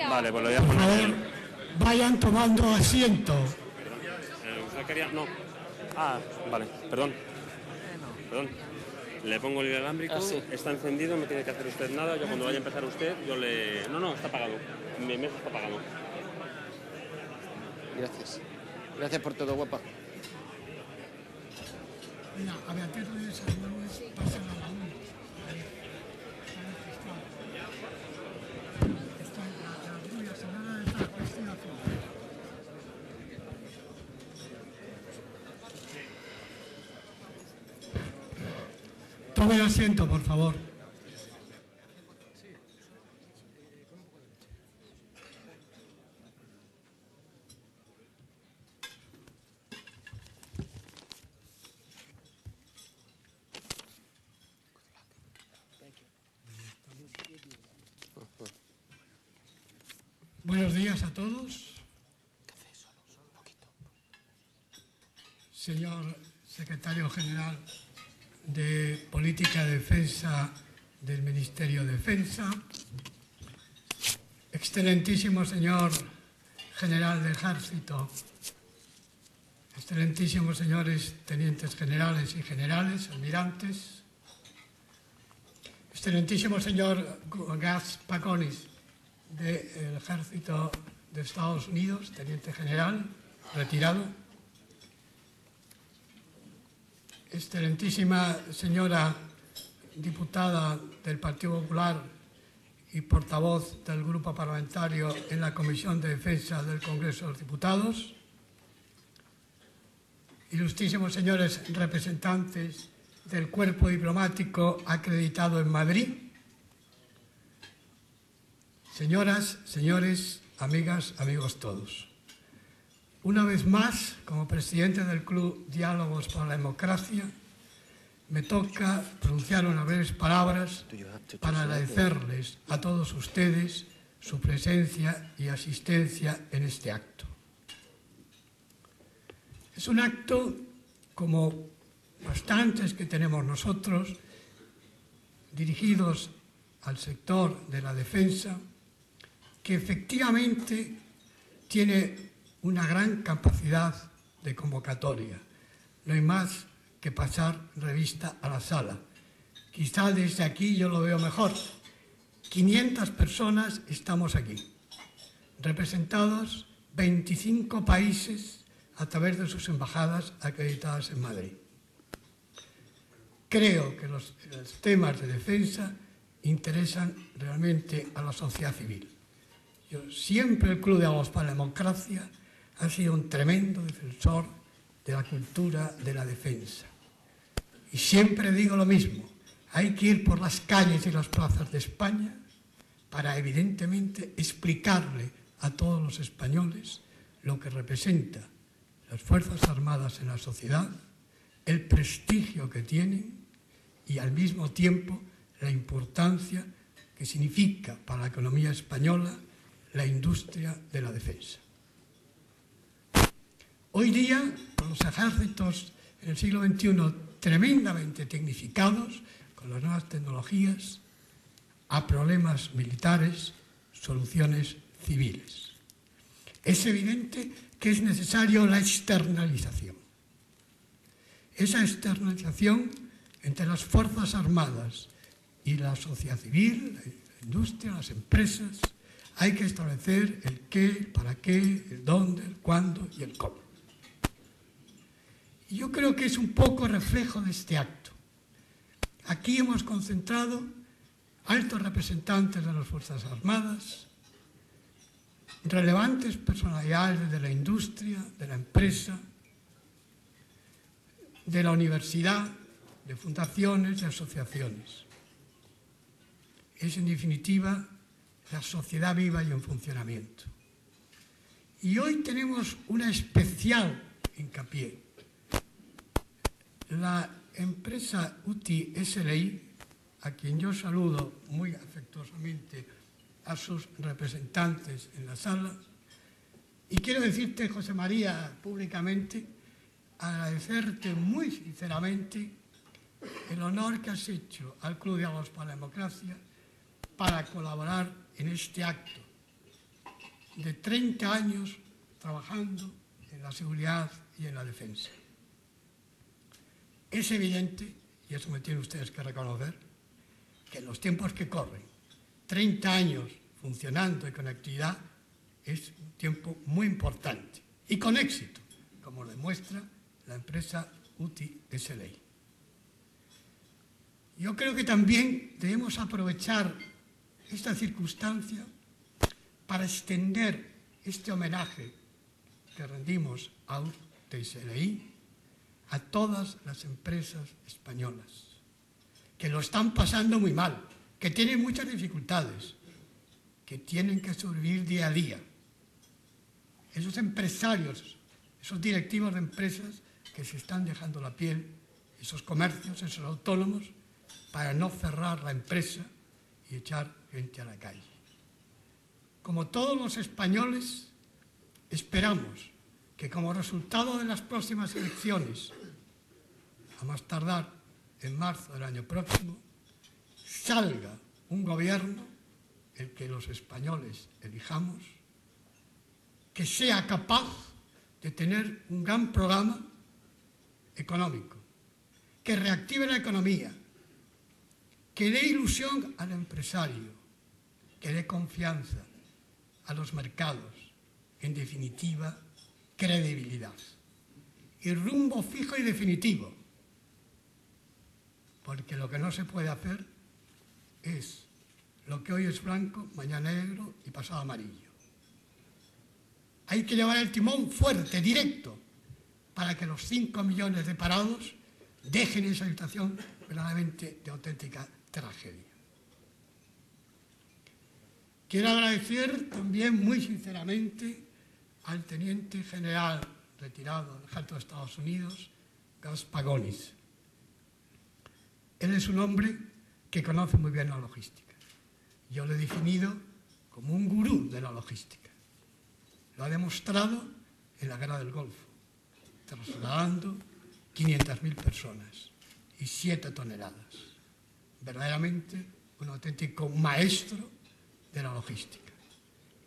Vale, pues lo voy a Por poner favor, en... vayan tomando asiento. ¿Usted quería? No. Ah, vale, perdón. Perdón. Le pongo el inalámbrico, está encendido, no tiene que hacer usted nada. Yo cuando vaya a empezar usted, yo le... No, está apagado. Mi mesa está apagado. Gracias. Gracias por todo, guapa. Mira, a Beatriz Reyes Álvarez, pásala a la 1. Está la rubia señora de la Cristina Flores. Tomen asiento, por favor. Buenos días a todos. Señor Secretario General de Política de Defensa del Ministerio de Defensa, excelentísimo señor General de Ejército, excelentísimos señores Tenientes Generales y Generales, almirantes, excelentísimo señor Gas Paconis del Ejército de Estados Unidos, Teniente General, retirado, excelentísima señora diputada del Partido Popular y portavoz del Grupo Parlamentario en la Comisión de Defensa del Congreso de los Diputados, ilustrísimos señores representantes del Cuerpo Diplomático acreditado en Madrid, señoras, señores, amigas, amigos todos. Una vez más, como presidente del Club Diálogos para la Democracia, me toca pronunciar unas breves palabras para agradecerles a todos ustedes su presencia y asistencia en este acto. Es un acto, como bastantes que tenemos nosotros, dirigidos al sector de la defensa, que efectivamente tiene una gran capacidad de convocatoria. No hay más que pasar revista a la sala. Quizá desde aquí yo lo veo mejor. 500 personas estamos aquí, representados 25 países a través de sus embajadas acreditadas en Madrid. Creo que los temas de defensa interesan realmente a la sociedad civil. Siempre el Club de Diálogos para la Democracia ha sido un tremendo defensor de la cultura de la defensa. Y siempre digo lo mismo, hay que ir por las calles y las plazas de España para, evidentemente, explicarle a todos los españoles lo que representa las Fuerzas Armadas en la sociedad, el prestigio que tienen y, al mismo tiempo, la importancia que significa para la economía española la industria de la defensa. Hoy día, los ejércitos en el siglo XXI tremendamente tecnificados, con las nuevas tecnologías, a problemas militares, soluciones civiles. Es evidente que es necesario la externalización. Esa externalización entre las Fuerzas Armadas y la sociedad civil, la industria, las empresas, hay que establecer el qué, el para qué, el dónde, el cuándo y el cómo. Y yo creo que es un poco reflejo de este acto. Aquí hemos concentrado altos representantes de las Fuerzas Armadas, relevantes personalidades de la industria, de la empresa, de la universidad, de fundaciones y asociaciones. Es, en definitiva, la sociedad viva y en funcionamiento. Y hoy tenemos una especial hincapié. La empresa UTI SLI, a quien yo saludo muy afectuosamente a sus representantes en la sala, y quiero decirte, José María, públicamente, agradecerte muy sinceramente el honor que has hecho al Club Diálogos para la Democracia para colaborar en este acto de 30 años trabajando en la seguridad y en la defensa. Es evidente, y eso me tienen ustedes que reconocer, que en los tiempos que corren, 30 años funcionando y con actividad es un tiempo muy importante y con éxito, como lo demuestra la empresa UTI SLA. Yo creo que también debemos aprovechar esta circunstancia para extender este homenaje que rendimos a UTI SLA a todas las empresas españolas que lo están pasando muy mal, que tienen muchas dificultades, que tienen que sobrevivir día a día. Esos empresarios, esos directivos de empresas que se están dejando la piel, esos comercios, esos autónomos, para no cerrar la empresa y echar gente a la calle. Como todos los españoles, esperamos que como resultado de las próximas elecciones, a más tardar en marzo del año próximo, salga un gobierno, el que los españoles elijamos, que sea capaz de tener un gran programa económico, que reactive la economía, que dé ilusión al empresario, que dé confianza a los mercados, en definitiva, credibilidad y rumbo fijo y definitivo, porque lo que no se puede hacer es lo que hoy es blanco, mañana negro y pasado amarillo. Hay que llevar el timón fuerte, directo, para que los 5 millones de parados dejen esa situación verdaderamente de auténtica tragedia. Quiero agradecer también muy sinceramente al teniente general retirado del ejército de Estados Unidos, Gus Pagonis. Él es un hombre que conoce muy bien la logística. Yo lo he definido como un gurú de la logística. Lo ha demostrado en la guerra del Golfo, trasladando 500.000 personas y 7 toneladas. Verdaderamente un auténtico maestro de la logística.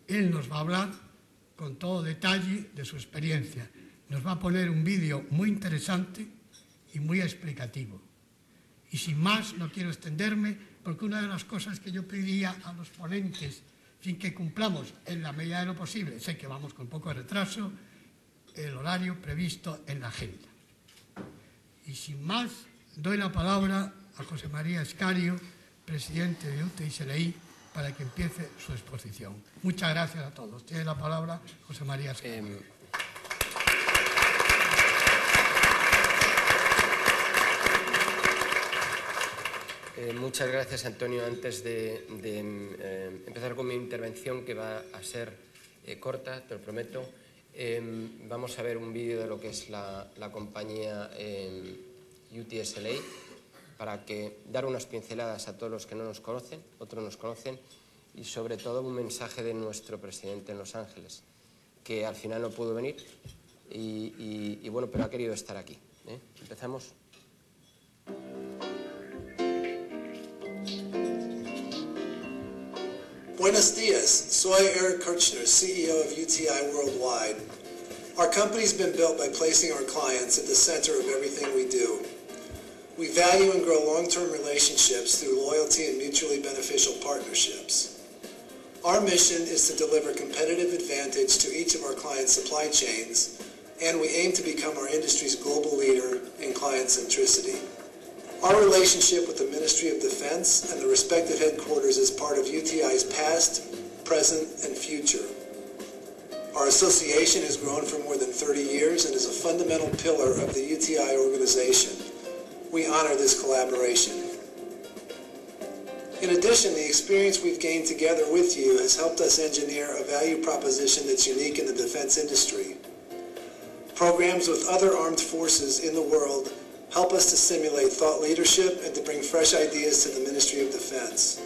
Él nos va a hablar con todo detalle de su experiencia. Nos va a poner un vídeo muy interesante y muy explicativo. Y sin más, no quiero extenderme, porque una de las cosas que yo pediría a los ponentes, sin que cumplamos en la medida de lo posible, sé que vamos con poco de retraso, el horario previsto en la agenda. Y sin más, doy la palabra a José María Escario, presidente de UTI SLA, para que empiece su exposición. Muchas gracias a todos. Tiene la palabra José María Escario. Muchas gracias, Antonio. Antes de empezar con mi intervención, que va a ser corta, te lo prometo, vamos a ver un vídeo de lo que es la compañía UTI SLA, para dar unas pinceladas a todos los que no nos conocen, otros nos conocen, y sobre todo un mensaje de nuestro presidente en Los Ángeles, que al final no pudo venir, y bueno, pero ha querido estar aquí. Empezamos. Buenos dias, soy Eric Kirchner, CEO of UTI Worldwide. Our company's been built by placing our clients at the center of everything we do. We value and grow long-term relationships through loyalty and mutually beneficial partnerships. Our mission is to deliver competitive advantage to each of our clients' supply chains, and we aim to become our industry's global leader in client centricity. Our relationship with the Ministry of Defense and the respective headquarters is part of UTI's past, present, and future. Our association has grown for more than 30 years and is a fundamental pillar of the UTI organization. We honor this collaboration. In addition, the experience we've gained together with you has helped us engineer a value proposition that's unique in the defense industry. Programs with other armed forces in the world help us to simulate thought leadership and to bring fresh ideas to the Ministry of Defense.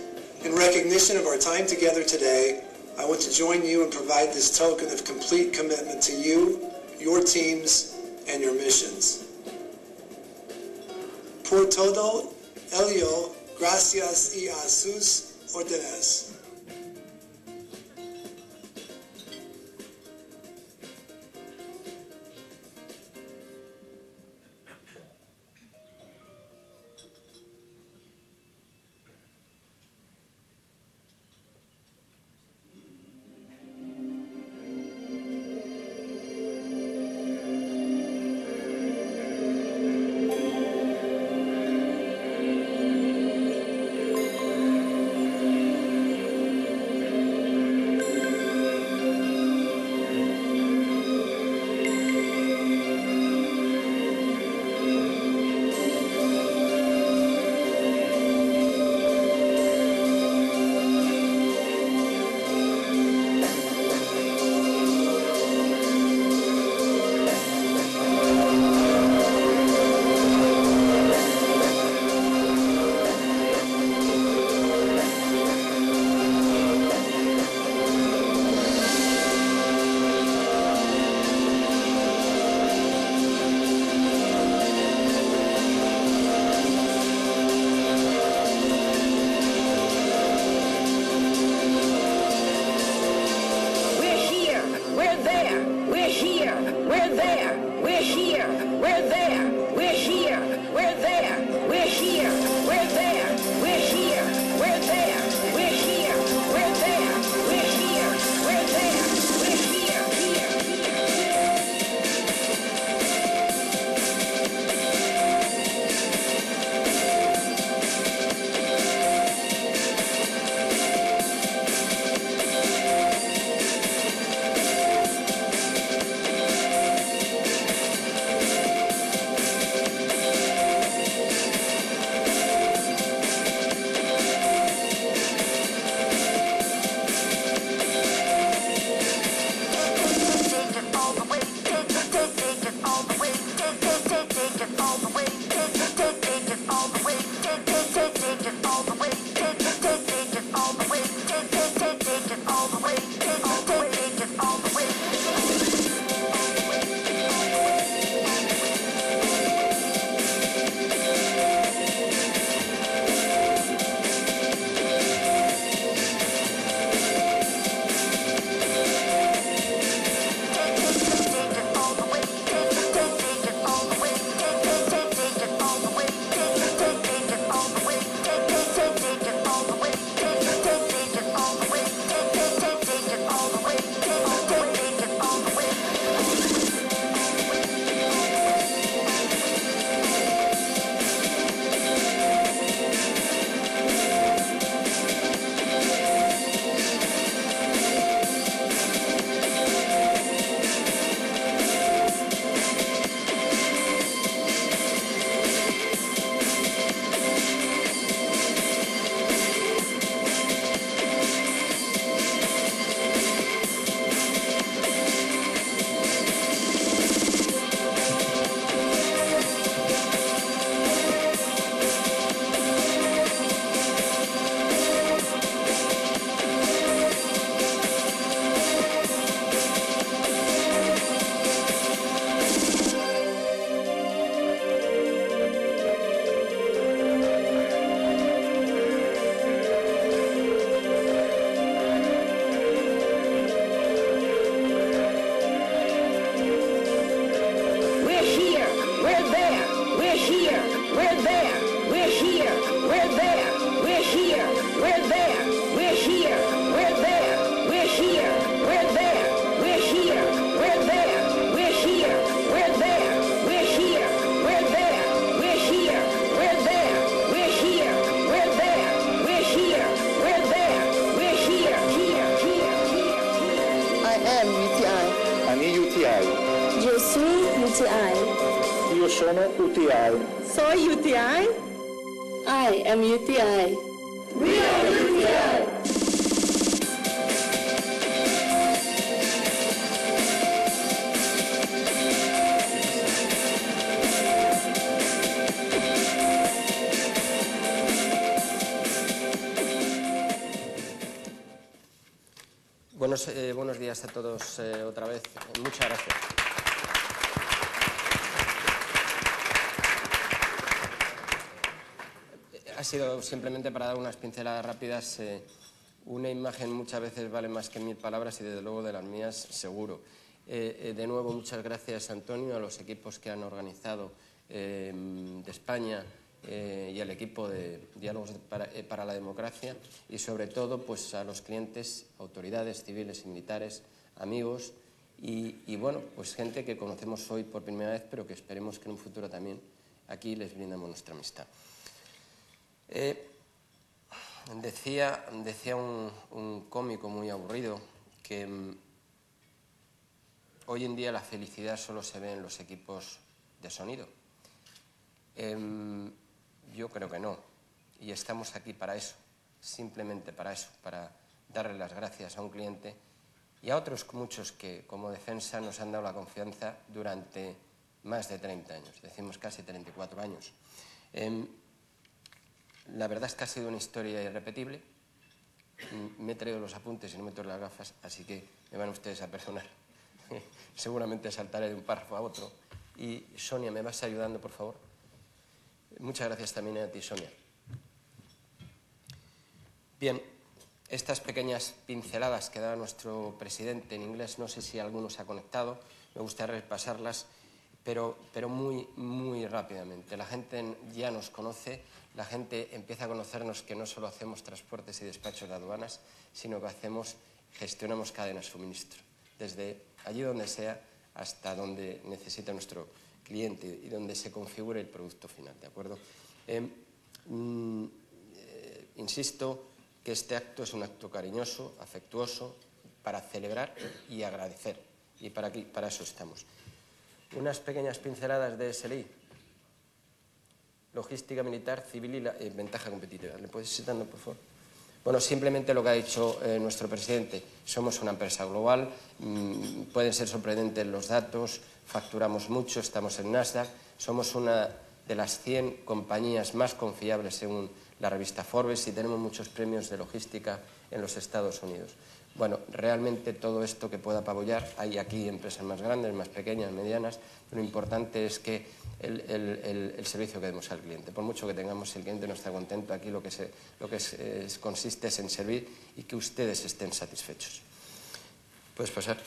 In recognition of our time together today, I want to join you and provide this token of complete commitment to you, your teams, and your missions. Por todo ello, gracias y a sus órdenes. UTI. Io sono UTI. Soy UTI. I am UTI. We are UTI. Buenos días a todos otra vez. Muchas gracias. Ha sido simplemente para dar unas pinceladas rápidas. Una imagen muchas veces vale más que 1000 palabras y desde luego de las mías seguro. De nuevo, muchas gracias, Antonio, a los equipos que han organizado de España y al equipo de Diálogos para la Democracia y sobre todo pues a los clientes, autoridades civiles y militares, amigos y bueno, pues gente que conocemos hoy por primera vez pero que esperemos que en un futuro también aquí les brindamos nuestra amistad. Decía un cómico muy aburrido que hoy en día la felicidad solo se ve en los equipos de sonido. Yo creo que no, y estamos aquí para eso, simplemente para eso, para darle las gracias a un cliente y a otros muchos que como defensa nos han dado la confianza durante más de 30 años, decimos casi 34 años. La verdad es que ha sido una historia irrepetible, me he traído los apuntes y no me traigo las gafas, así que me van ustedes a perdonar, seguramente saltaré de un párrafo a otro. Y Sonia, ¿me vas ayudando, por favor? Muchas gracias también a ti, Sonia. Bien, estas pequeñas pinceladas que da nuestro presidente en inglés, no sé si alguno se ha conectado, me gustaría repasarlas, pero muy, muy rápidamente. La gente ya nos conoce, la gente empieza a conocernos que no solo hacemos transportes y despachos de aduanas, sino que gestionamos cadenas de suministro, desde allí donde sea hasta donde necesita nuestro cliente y donde se configure el producto final, ¿de acuerdo? Insisto que este acto es un acto cariñoso, afectuoso, para celebrar y agradecer, y para eso estamos. Unas pequeñas pinceladas de SLI, logística militar, civil y ventaja competitiva. ¿Le puedes ir dando, por favor? Bueno, simplemente lo que ha dicho nuestro presidente. Somos una empresa global, pueden ser sorprendentes los datos, facturamos mucho, estamos en Nasdaq, somos una de las 100 compañías más confiables según la revista Forbes y tenemos muchos premios de logística en los Estados Unidos. Bueno, realmente todo esto que pueda apoyar, hay aquí empresas más grandes, más pequeñas, medianas, lo importante es que el servicio que demos al cliente. Por mucho que tengamos, si el cliente no está contento, aquí lo que consiste es en servir y que ustedes estén satisfechos. ¿Puedes pasar?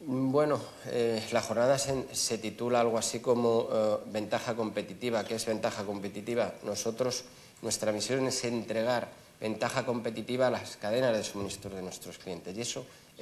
Bueno, la jornada se titula algo así como ventaja competitiva. ¿Qué es ventaja competitiva? Nuestra misión es entregar ventaja competitiva a las cadenas de suministro de nuestros clientes. ¿Y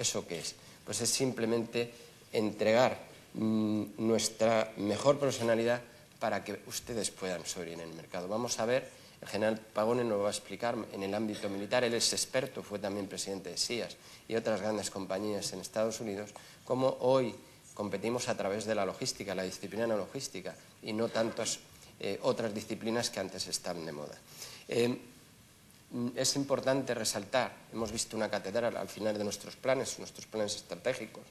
eso qué es? Pues es simplemente entregar nuestra mejor profesionalidad para que ustedes puedan sobrevivir en el mercado. Vamos a ver, el general Pagone nos lo va a explicar en el ámbito militar, él es experto, fue también presidente de SIAS y otras grandes compañías en Estados Unidos, cómo hoy competimos a través de la logística, la disciplina no logística, y no tantas otras disciplinas que antes estaban de moda. Es importante resaltar, hemos visto una catedral al final de nuestros planes estratégicos,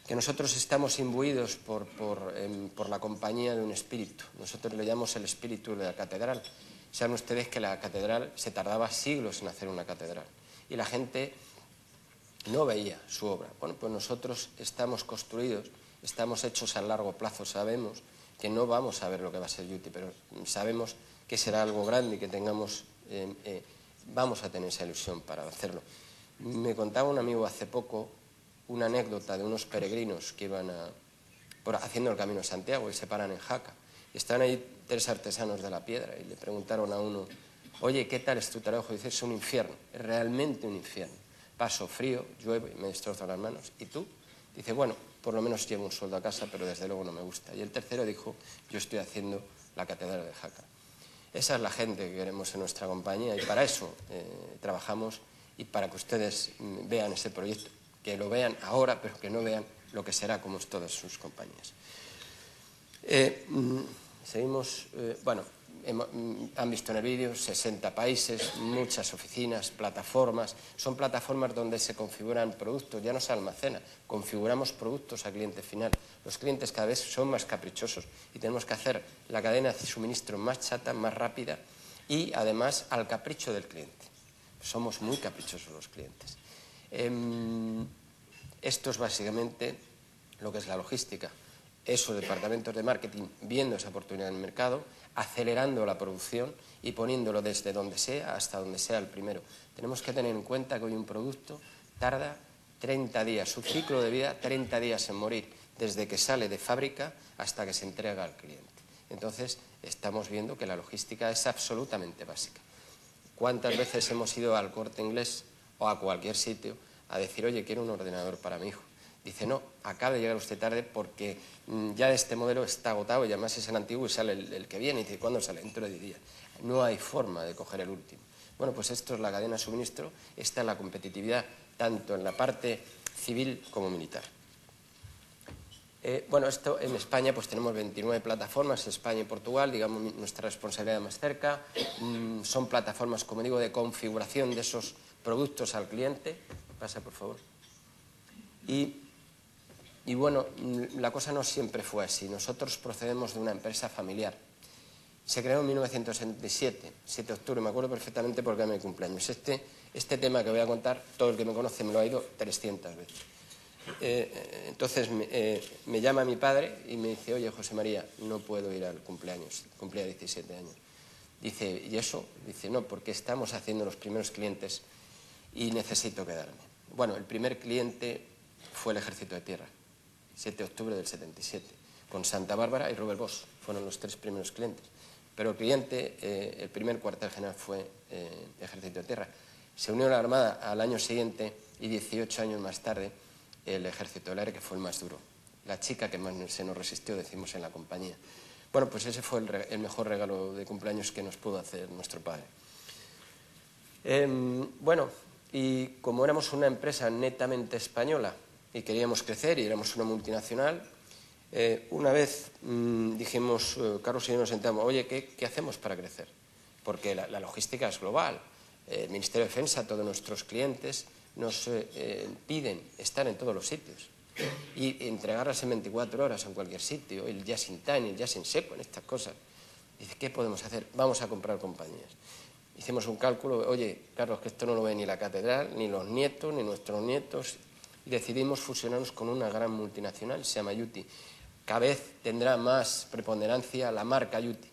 que nosotros estamos imbuidos por la compañía de un espíritu. Nosotros le llamamos el espíritu de la catedral. Saben ustedes que la catedral se tardaba siglos en hacer una catedral y la gente no veía su obra. Bueno, pues nosotros estamos construidos, estamos hechos a largo plazo, sabemos que no vamos a ver lo que va a ser UTI, pero sabemos que será algo grande y que vamos a tener esa ilusión para hacerlo. Me contaba un amigo hace poco una anécdota de unos peregrinos que iban haciendo el Camino de Santiago y se paran en Jaca. Y estaban ahí 3 artesanos de la piedra y le preguntaron a uno, oye, ¿qué tal es tu trabajo? Y dice, es un infierno, es realmente un infierno. Paso frío, llueve y me destrozo las manos. ¿Y tú? Dice, bueno, por lo menos llevo un sueldo a casa, pero desde luego no me gusta. Y el tercero dijo, yo estoy haciendo la catedral de Jaca. Esa es la gente que queremos en nuestra compañía y para eso trabajamos y para que ustedes vean ese proyecto, que lo vean ahora, pero que no vean lo que será como todas sus compañías. Seguimos, bueno, han visto en el vídeo 60 países, muchas oficinas, plataformas. Son plataformas donde se configuran productos, ya no se almacena, configuramos productos a cliente final. Los clientes cada vez son más caprichosos y tenemos que hacer la cadena de suministro más chata, más rápida y además al capricho del cliente. Somos muy caprichosos los clientes. Esto es básicamente lo que es la logística. Esos departamentos de marketing viendo esa oportunidad en el mercado, acelerando la producción y poniéndolo desde donde sea hasta donde sea el primero. Tenemos que tener en cuenta que hoy un producto tarda 30 días, su ciclo de vida 30 días en morir, desde que sale de fábrica hasta que se entrega al cliente. Entonces, estamos viendo que la logística es absolutamente básica. ¿Cuántas veces hemos ido al Corte Inglés o a cualquier sitio a decir, oye, quiero un ordenador para mi hijo? Dice, no, acaba de llegar usted tarde porque ya este modelo está agotado y además es el antiguo y sale el que viene. Y dice, ¿cuándo sale? Dentro de 10 días. No hay forma de coger el último. Bueno, pues esto es la cadena de suministro, esta es la competitividad tanto en la parte civil como militar. Bueno, esto en España pues tenemos 29 plataformas, España y Portugal, digamos nuestra responsabilidad más cerca. Son plataformas, como digo, de configuración de esos productos al cliente. Pasa, por favor. Y bueno, la cosa no siempre fue así. Nosotros procedemos de una empresa familiar. Se creó en 1977, 7 de octubre, me acuerdo perfectamente porque era mi cumpleaños. Este tema que voy a contar, todo el que me conoce me lo ha ido 300 veces. Entonces me llama mi padre y me dice, oye, José María, no puedo ir al cumpleaños, cumplía 17 años. Dice, ¿y eso? Dice, no, porque estamos haciendo los primeros clientes y necesito quedarme. Bueno, el primer cliente fue el Ejército de Tierra, 7 de octubre del 77, con Santa Bárbara y Robert Bosch, fueron los 3 primeros clientes. Pero el cliente, el primer cuartel general fue Ejército de Tierra. Se unió a la Armada al año siguiente y 18 años más tarde el Ejército del Aire, que fue el más duro. La chica que más se nos resistió, decimos, en la compañía. Bueno, pues ese fue el mejor regalo de cumpleaños que nos pudo hacer nuestro padre. Bueno, y como éramos una empresa netamente española y queríamos crecer y éramos una multinacional, una vez dijimos, Carlos y yo nos sentamos, oye, ¿qué hacemos para crecer? Porque la logística es global. El Ministerio de Defensa, todos nuestros clientes, nos piden estar en todos los sitios y entregarlas en 24 horas en cualquier sitio, el just in time, el just in seco, en estas cosas. Dice, ¿qué podemos hacer? Vamos a comprar compañías. Hicimos un cálculo, oye, Carlos, que esto no lo ve ni la catedral, ni los nietos, ni nuestros nietos, y decidimos fusionarnos con una gran multinacional, se llama UTI. Cada vez tendrá más preponderancia la marca UTI.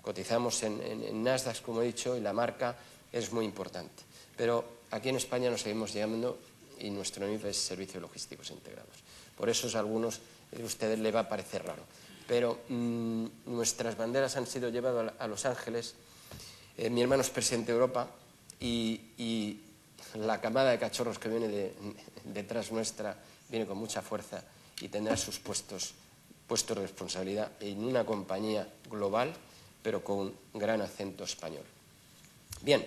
Cotizamos en Nasdaq, como he dicho, y la marca es muy importante. Pero aquí en España nos seguimos llamando y nuestro NIF es Servicios Logísticos Integrados. Por eso a algunos de ustedes les va a parecer raro. Pero nuestras banderas han sido llevadas a Los Ángeles. Mi hermano es presidente de Europa y la camada de cachorros que viene detrás nuestra viene con mucha fuerza y tendrá sus puestos de responsabilidad en una compañía global, pero con gran acento español. Bien,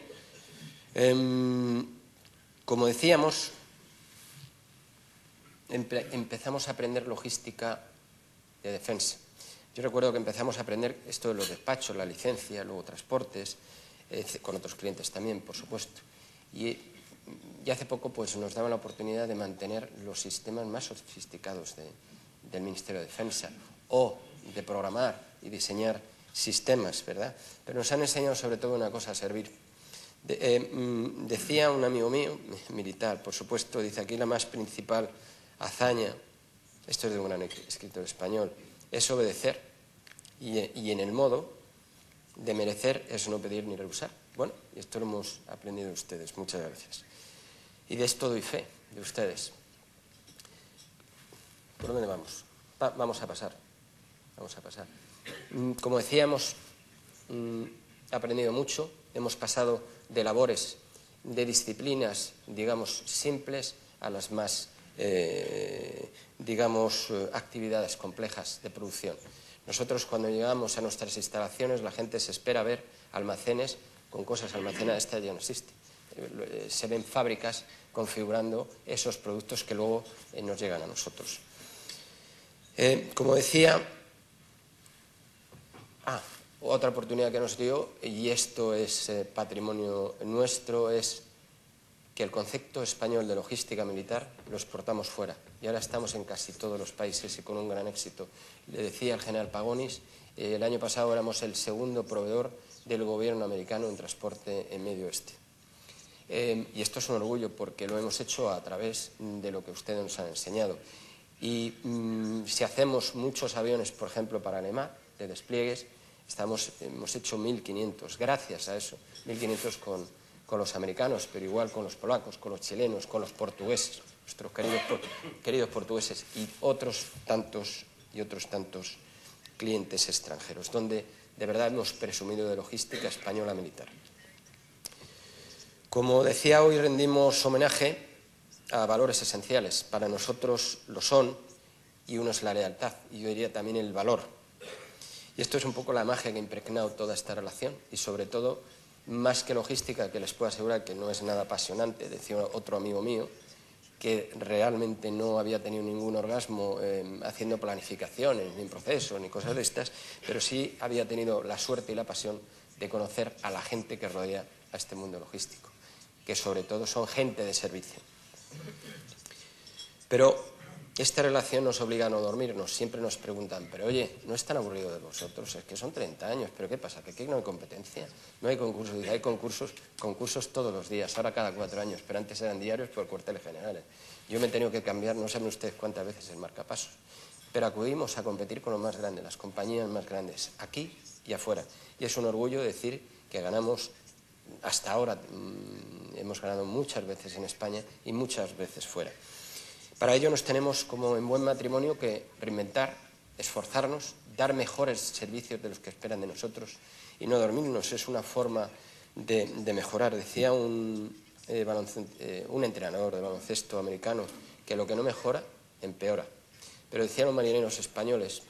como decíamos, empezamos a aprender logística de defensa. Yo recuerdo que empezamos a aprender esto de los despachos, la licencia, luego transportes, con otros clientes también, por supuesto. Y hace poco pues, nos daban la oportunidad de mantener los sistemas más sofisticados del Ministerio de Defensa o de programar y diseñar sistemas, ¿verdad? Pero nos han enseñado sobre todo una cosa, a servir. Decía un amigo mío, militar, por supuesto, dice aquí la más principal hazaña, esto es de un gran escritor español, es obedecer y en el modo de merecer es no pedir ni rehusar. Bueno, y esto lo hemos aprendido de ustedes, muchas gracias. Y de esto doy fe, de ustedes. ¿Por dónde vamos? Vamos a pasar. Como decíamos, he aprendido mucho, hemos pasado de labores, de disciplinas, digamos, simples a las más, digamos, actividades complejas de producción. Nosotros cuando llegamos a nuestras instalaciones la gente se espera ver almacenes con cosas almacenadas, esta ya no existe. Se ven fábricas configurando esos productos que luego nos llegan a nosotros. Como decía, otra oportunidad que nos dio, y esto es patrimonio nuestro, es que el concepto español de logística militar lo exportamos fuera. Y ahora estamos en casi todos los países y con un gran éxito. Le decía el general Pagonis, el año pasado éramos el segundo proveedor del gobierno americano en transporte en Medio Oeste. Y esto es un orgullo porque lo hemos hecho a través de lo que ustedes nos han enseñado. Y si hacemos muchos aviones, por ejemplo, para Alemán, de despliegues, hemos hecho 1.500, gracias a eso, 1.500 con los americanos, pero igual con los polacos, con los chilenos, con los portugueses, nuestros queridos portugueses y otros tantos clientes extranjeros, donde de verdad hemos presumido de logística española militar. Como decía, hoy rendimos homenaje a valores esenciales. Para nosotros lo son, y uno es la lealtad, y yo diría también el valor. Y esto es un poco la magia que ha impregnado toda esta relación, y sobre todo, más que logística, que les puedo asegurar que no es nada apasionante, decía otro amigo mío, que realmente no había tenido ningún orgasmo haciendo planificaciones, ni procesos, ni cosas de estas, pero sí había tenido la suerte y la pasión de conocer a la gente que rodea a este mundo logístico, que sobre todo son gente de servicio. Pero esta relación nos obliga a no dormirnos. Siempre nos preguntan, pero oye, ¿no es tan aburrido de vosotros? Es que son 30 años, ¿pero qué pasa? ¿Que aquí no hay competencia? No hay concursos. Dice, hay concursos todos los días, ahora cada 4 años, pero antes eran diarios por cuarteles generales. Yo me he tenido que cambiar, no saben ustedes cuántas veces el marcapasos, pero acudimos a competir con los más grandes, las compañías más grandes, aquí y afuera. Y es un orgullo decir que ganamos, hasta ahora hemos ganado muchas veces en España y muchas veces fuera. Para ello nos tenemos, como en buen matrimonio, que reinventar, esforzarnos, dar mejores servicios de los que esperan de nosotros y no dormirnos. Es una forma de mejorar. Decía un entrenador de baloncesto americano que lo que no mejora, empeora. Pero decían los marineros españoles,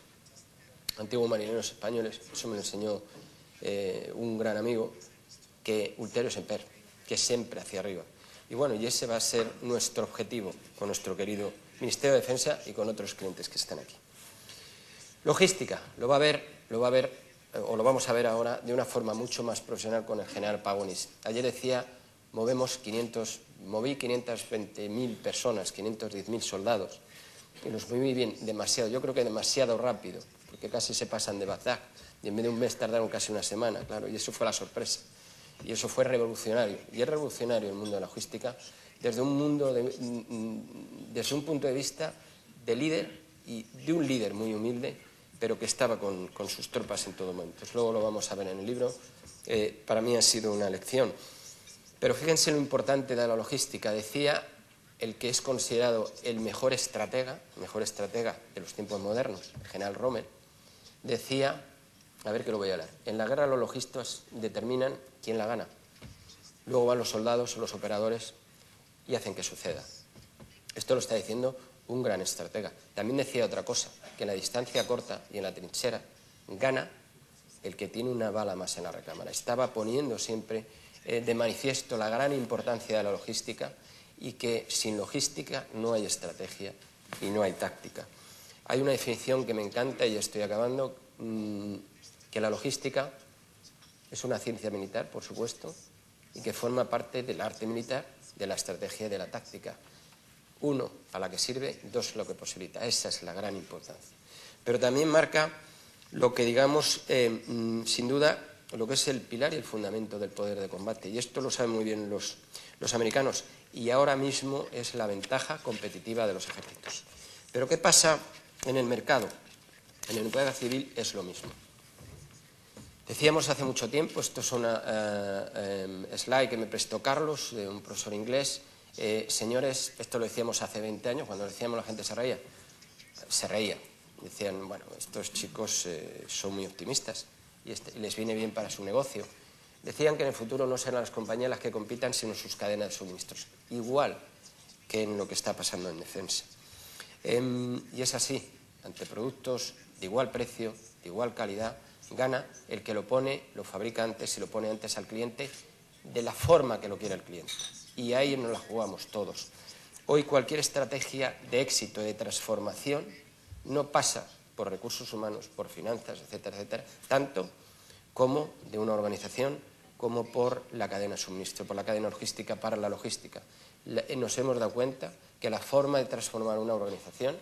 antiguos marineros españoles, eso me lo enseñó un gran amigo, que ulterior semper, que siempre hacia arriba. Y bueno, y ese va a ser nuestro objetivo con nuestro querido Ministerio de Defensa y con otros clientes que están aquí. Logística, lo vamos a ver ahora de una forma mucho más profesional con el general Pagonis. Ayer decía, moví 520.000 personas, 510.000 soldados, y los moví bien, demasiado, yo creo que demasiado rápido, porque casi se pasan de Bagdad, y en vez de un mes tardaron casi una semana, claro, y eso fue la sorpresa. Y eso fue revolucionario. Y es revolucionario el mundo de la logística desde un punto de vista de líder y de un líder muy humilde, pero que estaba con sus tropas en todo momento. Luego lo vamos a ver en el libro. Para mí ha sido una lección. Pero fíjense lo importante de la logística. Decía el que es considerado el mejor estratega de los tiempos modernos, el general Rommel, decía, a ver que lo voy a leer, en la guerra los logistas determinan quién la gana. Luego van los soldados o los operadores y hacen que suceda. Esto lo está diciendo un gran estratega. También decía otra cosa, que en la distancia corta y en la trinchera gana el que tiene una bala más en la recámara. Estaba poniendo siempre de manifiesto la gran importancia de la logística y que sin logística no hay estrategia y no hay táctica. Hay una definición que me encanta y ya estoy acabando, que la logística es una ciencia militar, por supuesto, y que forma parte del arte militar, de la estrategia y de la táctica. 1, a la que sirve, 2, lo que posibilita. Esa es la gran importancia. Pero también marca lo que, digamos, sin duda, lo que es el pilar y el fundamento del poder de combate. Y esto lo saben muy bien los americanos. Y ahora mismo es la ventaja competitiva de los ejércitos. Pero ¿qué pasa en el mercado? En el mercado civil es lo mismo. Decíamos hace mucho tiempo, esto es una slide que me prestó Carlos, de un profesor inglés. Señores, esto lo decíamos hace 20 años, cuando lo decíamos la gente se reía. Decían, bueno, estos chicos son muy optimistas y les viene bien para su negocio. Decían que en el futuro no serán las compañías las que compitan, sino sus cadenas de suministros. Igual que en lo que está pasando en defensa. Y es así, ante productos de igual precio, de igual calidad, gana el que lo fabrica antes y lo pone antes al cliente de la forma que lo quiere el cliente. Y ahí nos la jugamos todos. Hoy cualquier estrategia de éxito, de transformación, no pasa por recursos humanos, por finanzas, etcétera, etcétera, tanto como de una organización, como por la cadena de suministro, por la cadena logística para la logística. Nos hemos dado cuenta que la forma de transformar una organización,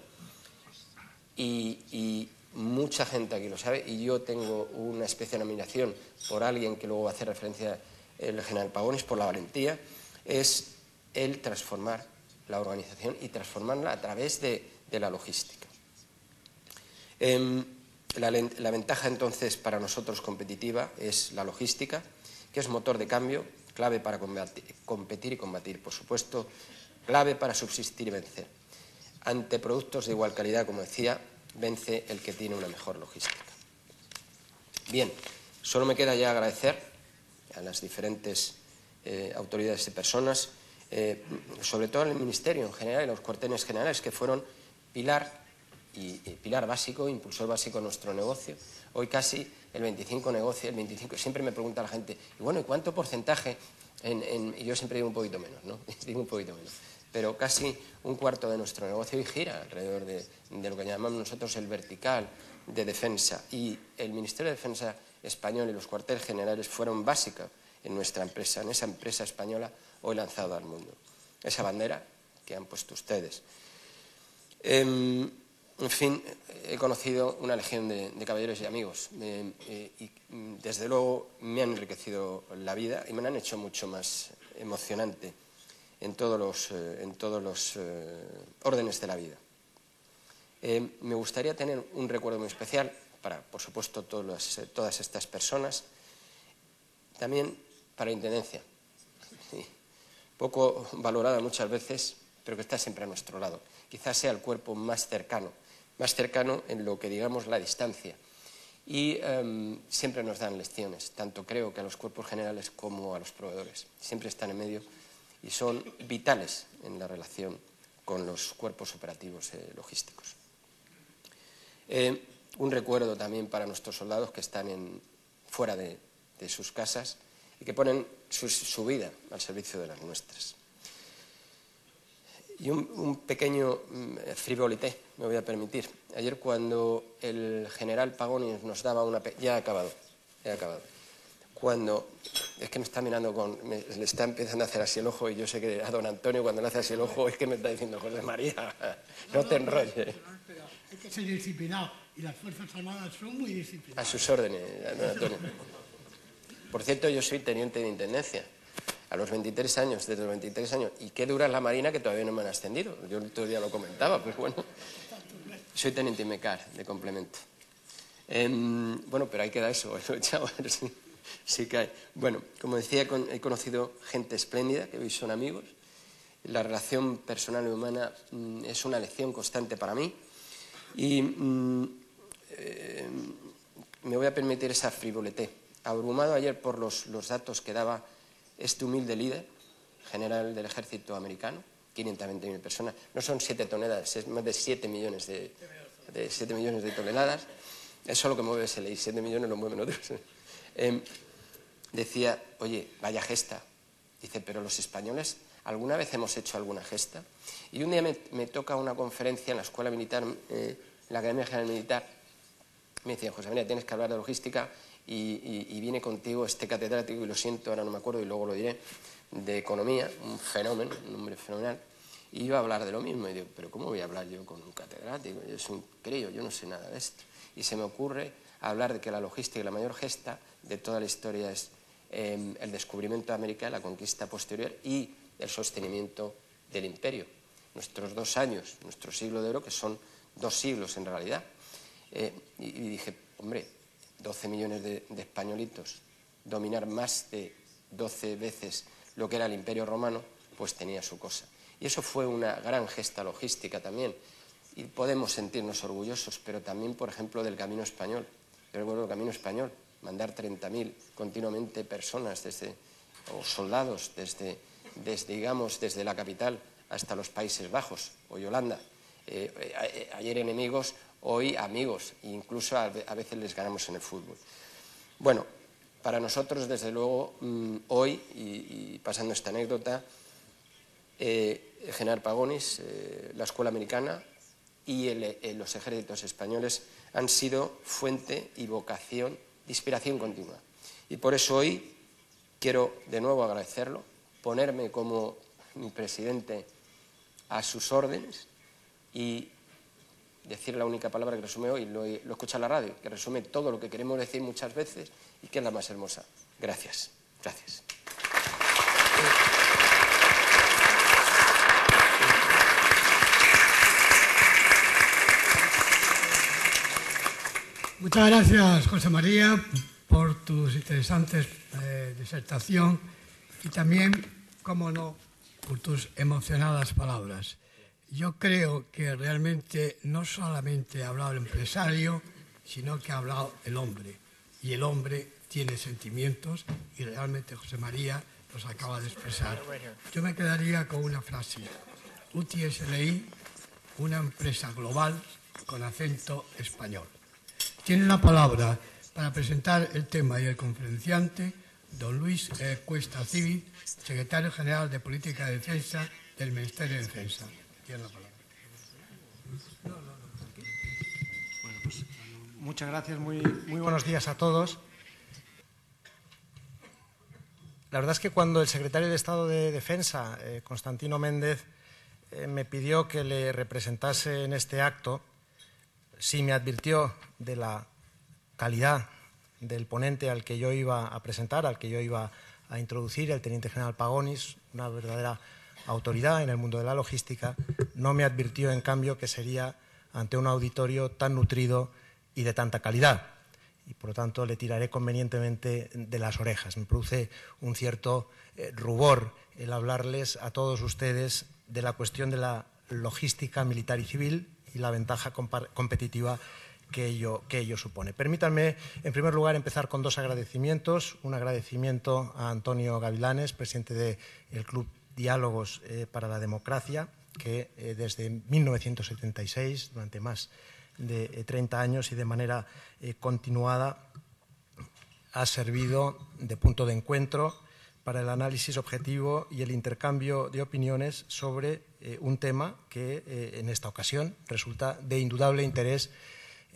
y mucha gente aquí lo sabe, y yo tengo una especial admiración por alguien que luego va a hacer referencia el general Pavonis, por la valentía, es el transformar la organización y transformarla a través de la logística. La ventaja entonces para nosotros competitiva es la logística, que es motor de cambio, clave para competir y combatir, por supuesto, clave para subsistir y vencer. Ante productos de igual calidad, como decía, vence el que tiene una mejor logística. Bien, solo me queda ya agradecer a las diferentes autoridades y personas, sobre todo al Ministerio en general y los cuarteles generales, que fueron pilar básico, impulsor básico de nuestro negocio. Hoy casi el 25%, siempre me pregunta la gente, y bueno, ¿y cuánto porcentaje? Y yo siempre digo un poquito menos, ¿no? Digo un poquito menos. Pero casi un cuarto de nuestro negocio hoy gira alrededor de lo que llamamos nosotros el vertical de defensa. Y el Ministerio de Defensa español y los cuarteles generales fueron básicos en nuestra empresa, en esa empresa española hoy lanzada al mundo. Esa bandera que han puesto ustedes. En fin, he conocido una legión de caballeros y amigos y desde luego me han enriquecido la vida y me la han hecho mucho más emocionante en todos los órdenes de la vida. Me gustaría tener un recuerdo muy especial para, por supuesto, todas estas personas, también para la Intendencia, sí, poco valorada muchas veces, pero que está siempre a nuestro lado. Quizás sea el cuerpo más cercano en lo que digamos la distancia. Y siempre nos dan lecciones, tanto creo que a los cuerpos generales como a los proveedores. Siempre están en medio y son vitales en la relación con los cuerpos operativos logísticos. Un recuerdo también para nuestros soldados que están fuera de sus casas y que ponen su vida al servicio de las nuestras. Y un pequeño frivolité, me voy a permitir. Ayer cuando el general Pavonis nos daba una... Ya he acabado. Cuando... Es que me está mirando le está empezando a hacer así el ojo y yo sé que a don Antonio cuando le hace así el ojo es que me está diciendo, José María, no te enrolles. Pero hay que ser disciplinado y las Fuerzas Armadas son muy disciplinadas. A sus órdenes, don Antonio. Por cierto, yo soy teniente de intendencia. A los 23 años, desde los 23 años. ¿Y qué dura la Marina que todavía no me han ascendido? Yo el otro día lo comentaba, pues bueno. Soy teniente mecar de complemento. Bueno, pero ahí queda eso, chaval, sí que hay. Bueno, como decía, he conocido gente espléndida, que hoy son amigos. La relación personal y humana es una lección constante para mí. Y me voy a permitir esa frivolité. Abrumado ayer por los datos que daba este humilde líder, general del ejército americano, 520.000 personas, no son 7 toneladas, es más de 7 millones de 7 millones de toneladas, eso es lo que mueve ese ley, 7 millones lo mueven otros. Decía, oye, vaya gesta, dice, pero los españoles, ¿alguna vez hemos hecho alguna gesta? Y un día me toca una conferencia en la Escuela Militar, en la Academia General Militar, me decían, José María, tienes que hablar de logística y viene contigo este catedrático, y lo siento, ahora no me acuerdo y luego lo diré, de economía, un fenómeno, un hombre fenomenal, y iba a hablar de lo mismo. Y digo, pero ¿cómo voy a hablar yo con un catedrático? Yo soy un crío, yo no sé nada de esto. Y se me ocurre hablar de que la logística y la mayor gesta de toda la historia es el descubrimiento de América, la conquista posterior y el sostenimiento del imperio. Nuestros 2 años, nuestro siglo de oro, que son 2 siglos en realidad. Y dije, hombre, 12 millones de españolitos, dominar más de 12 veces lo que era el Imperio Romano, pues tenía su cosa. Y eso fue una gran gesta logística también. Y podemos sentirnos orgullosos, pero también, por ejemplo, del Camino Español. Yo recuerdo el Camino Español, mandar 30.000 continuamente personas, o soldados, desde la capital hasta los Países Bajos, o Holanda. Ayer enemigos, hoy amigos, e incluso a veces les ganamos en el fútbol. Bueno, para nosotros, desde luego, hoy, y pasando esta anécdota, el general Pavonis, la Escuela Americana, y los ejércitos españoles han sido fuente y vocación de inspiración continua. Y por eso hoy quiero de nuevo agradecerlo, ponerme como mi presidente a sus órdenes y decir la única palabra que resume hoy, lo escucha en la radio, que resume todo lo que queremos decir muchas veces y que es la más hermosa. Gracias. Gracias. Muchas gracias, José María, por tus interesantes disertación y también, cómo no, por tus emocionadas palabras. Yo creo que realmente no solamente ha hablado el empresario, sino que ha hablado el hombre. Y el hombre tiene sentimientos y realmente José María los acaba de expresar. Yo me quedaría con una frase. UTI-SLI, una empresa global con acento español. Tiene la palabra para presentar el tema y el conferenciante don Luis Cuesta Civit, secretario general de Política de Defensa del Ministerio de Defensa. Tiene la palabra. Bueno, pues, muchas gracias, muy buenos días a todos. La verdad es que cuando el secretario de Estado de Defensa, Constantino Méndez, me pidió que le representase en este acto, sí me advirtió de la calidad del ponente al que yo iba a presentar, al que yo iba a introducir, el teniente general Pagonis, una verdadera autoridad en el mundo de la logística. No me advirtió, en cambio, que sería ante un auditorio tan nutrido y de tanta calidad. Y, por lo tanto, le tiraré convenientemente de las orejas. Me produce un cierto rubor el hablarles a todos ustedes de la cuestión de la logística militar y civil y la ventaja competitiva que ello supone. Permítanme, en primer lugar, empezar con dos agradecimientos. Un agradecimiento a Antonio Gavilanes, presidente del Club Diálogos para la Democracia, que desde 1976, durante más de 30 años y de manera continuada, ha servido de punto de encuentro para el análisis objetivo y el intercambio de opiniones sobre un tema que en esta ocasión resulta de indudable interés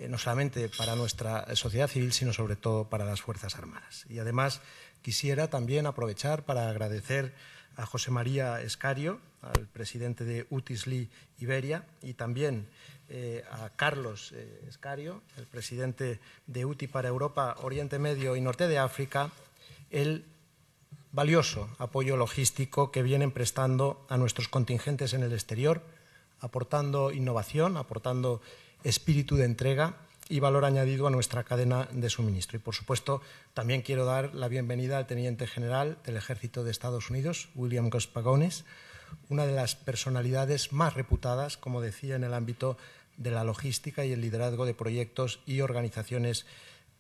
no solamente para nuestra sociedad civil, sino sobre todo para las Fuerzas Armadas. Y además quisiera también aprovechar para agradecer a José María Escario, al presidente de UTI-SLI Iberia, y también a Carlos Escario, el presidente de UTI para Europa, Oriente Medio y Norte de África, el valioso apoyo logístico que vienen prestando a nuestros contingentes en el exterior, aportando innovación, aportando espíritu de entrega y valor añadido a nuestra cadena de suministro. Y, por supuesto, también quiero dar la bienvenida al teniente general del Ejército de Estados Unidos, William Goss Pagonis, una de las personalidades más reputadas, como decía, en el ámbito de la logística y el liderazgo de proyectos y organizaciones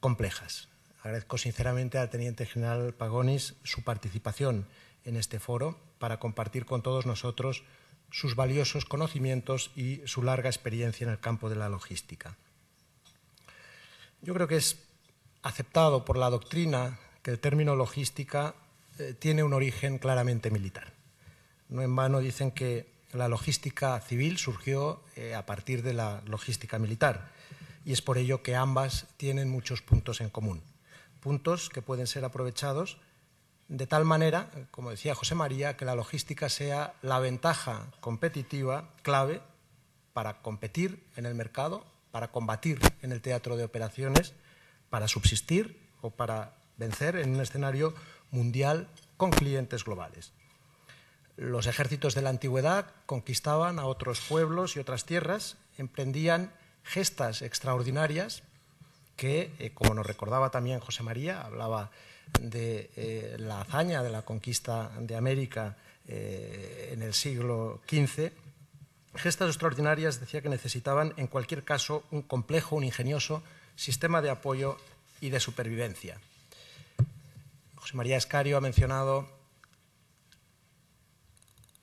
complejas. Agradezco sinceramente al teniente general Pagonis su participación en este foro para compartir con todos nosotros sus valiosos conocimientos y su larga experiencia en el campo de la logística. Yo creo que es aceptado por la doctrina que el término logística tiene un origen claramente militar. No en vano dicen que la logística civil surgió a partir de la logística militar, y es por ello que ambas tienen muchos puntos en común. Puntos que pueden ser aprovechados de tal manera, como decía José María, que la logística sea la ventaja competitiva clave para competir en el mercado, para combatir en el teatro de operaciones, para subsistir o para vencer en un escenario mundial con clientes globales. Los ejércitos de la antigüedad conquistaban a otros pueblos y otras tierras, emprendían gestas extraordinarias que, como nos recordaba también José María, hablaba de la hazaña de la conquista de América en el siglo XV, gestas extraordinarias, decía, que necesitaban en cualquier caso un complejo, un ingenioso sistema de apoyo y de supervivencia. José María Escario ha mencionado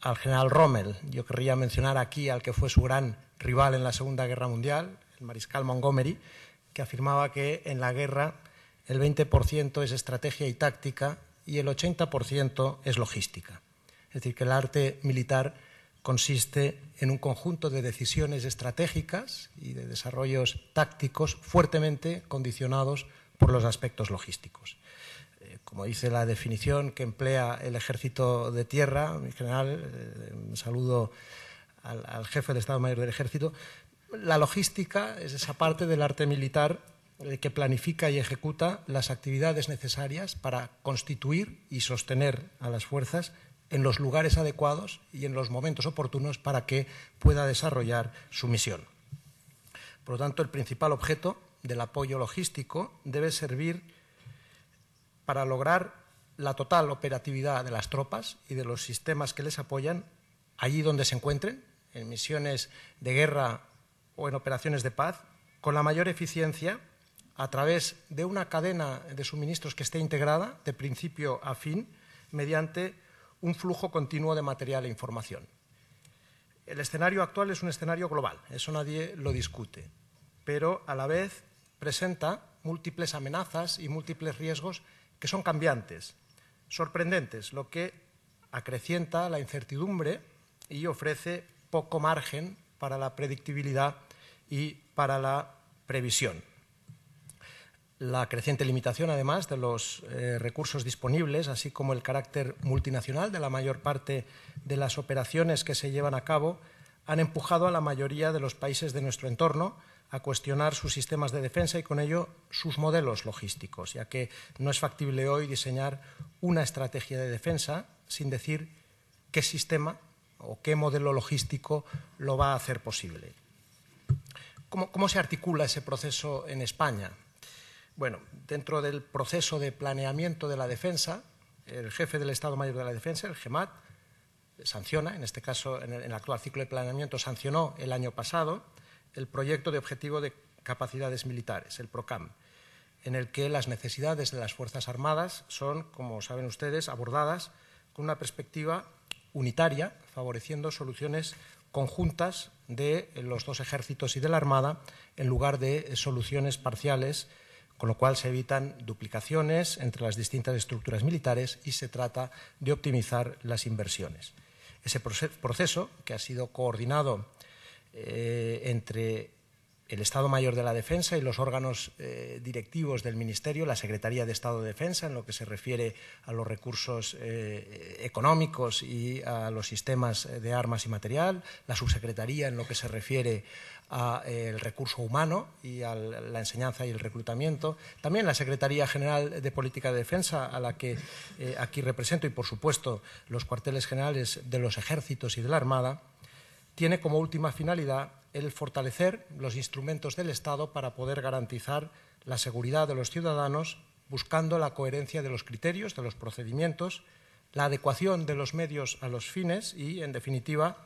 al general Rommel. Yo querría mencionar aquí al que fue su gran rival en la Segunda Guerra Mundial, el mariscal Montgomery, que afirmaba que en la guerra el 20% es estrategia y táctica y el 80% es logística. Es decir, que el arte militar consiste en un conjunto de decisiones estratégicas y de desarrollos tácticos fuertemente condicionados por los aspectos logísticos. Como dice la definición que emplea el Ejército de Tierra, mi general, saludo al jefe del Estado Mayor del Ejército, la logística es esa parte del arte militar que planifica y ejecuta las actividades necesarias para constituir y sostener a las fuerzas en los lugares adecuados y en los momentos oportunos para que pueda desarrollar su misión. Por lo tanto, el principal objeto del apoyo logístico debe servir para lograr la total operatividad de las tropas y de los sistemas que les apoyan allí donde se encuentren, en misiones de guerra o en operaciones de paz, con la mayor eficiencia a través de una cadena de suministros que esté integrada de principio a fin mediante un flujo continuo de material e información. El escenario actual es un escenario global, eso nadie lo discute, pero a la vez presenta múltiples amenazas y múltiples riesgos que son cambiantes, sorprendentes, lo que acrecienta la incertidumbre y ofrece poco margen para la predictibilidad y para la previsión. La creciente limitación, además, de los recursos disponibles, así como el carácter multinacional de la mayor parte de las operaciones que se llevan a cabo, han empujado a la mayoría de los países de nuestro entorno a cuestionar sus sistemas de defensa y con ello sus modelos logísticos, ya que no es factible hoy diseñar una estrategia de defensa sin decir qué sistema o qué modelo logístico lo va a hacer posible. ¿Cómo se articula ese proceso en España? Bueno, dentro del proceso de planeamiento de la defensa, el jefe del Estado Mayor de la Defensa, el GEMAT, sanciona, en este caso, en el actual ciclo de planeamiento, sancionó el año pasado el proyecto de objetivo de capacidades militares, el PROCAM, en el que las necesidades de las Fuerzas Armadas son, como saben ustedes, abordadas con una perspectiva unitaria, favoreciendo soluciones conjuntas de los dos ejércitos y de la Armada, en lugar de soluciones parciales, con lo cual se evitan duplicaciones entre las distintas estructuras militares y se trata de optimizar las inversiones. Ese proceso, que ha sido coordinado entre el Estado Mayor de la Defensa y los órganos directivos del Ministerio, la Secretaría de Estado de Defensa, en lo que se refiere a los recursos económicos y a los sistemas de armas y material, la Subsecretaría en lo que se refiere al recurso humano y a la enseñanza y el reclutamiento, también la Secretaría General de Política de Defensa, a la que aquí represento, y por supuesto los cuarteles generales de los ejércitos y de la Armada, tiene como última finalidad el fortalecer los instrumentos del Estado para poder garantizar la seguridad de los ciudadanos, buscando la coherencia de los criterios, de los procedimientos, la adecuación de los medios a los fines y, en definitiva,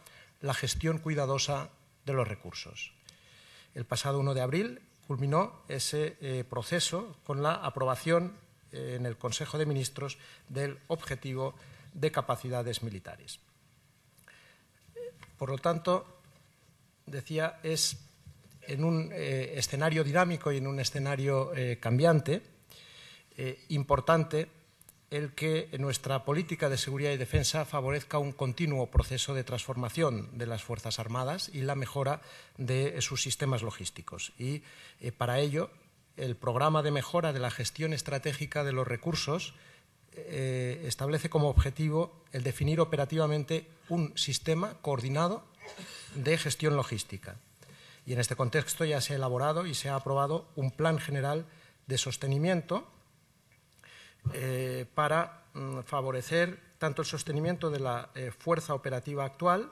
la gestión cuidadosa de los recursos. El pasado 1 de abril culminó ese proceso con la aprobación en el Consejo de Ministros del objetivo de capacidades militares. Por lo tanto, decía, es en un escenario dinámico y en un escenario cambiante importante el que nuestra política de seguridad y defensa favorezca un continuo proceso de transformación de las Fuerzas Armadas y la mejora de sus sistemas logísticos. Y para ello, el programa de mejora de la gestión estratégica de los recursos establece como objetivo el definir operativamente un sistema coordinado de gestión logística. Y en este contexto ya se ha elaborado y se ha aprobado un plan general de sostenimiento para favorecer tanto el sostenimiento de la fuerza operativa actual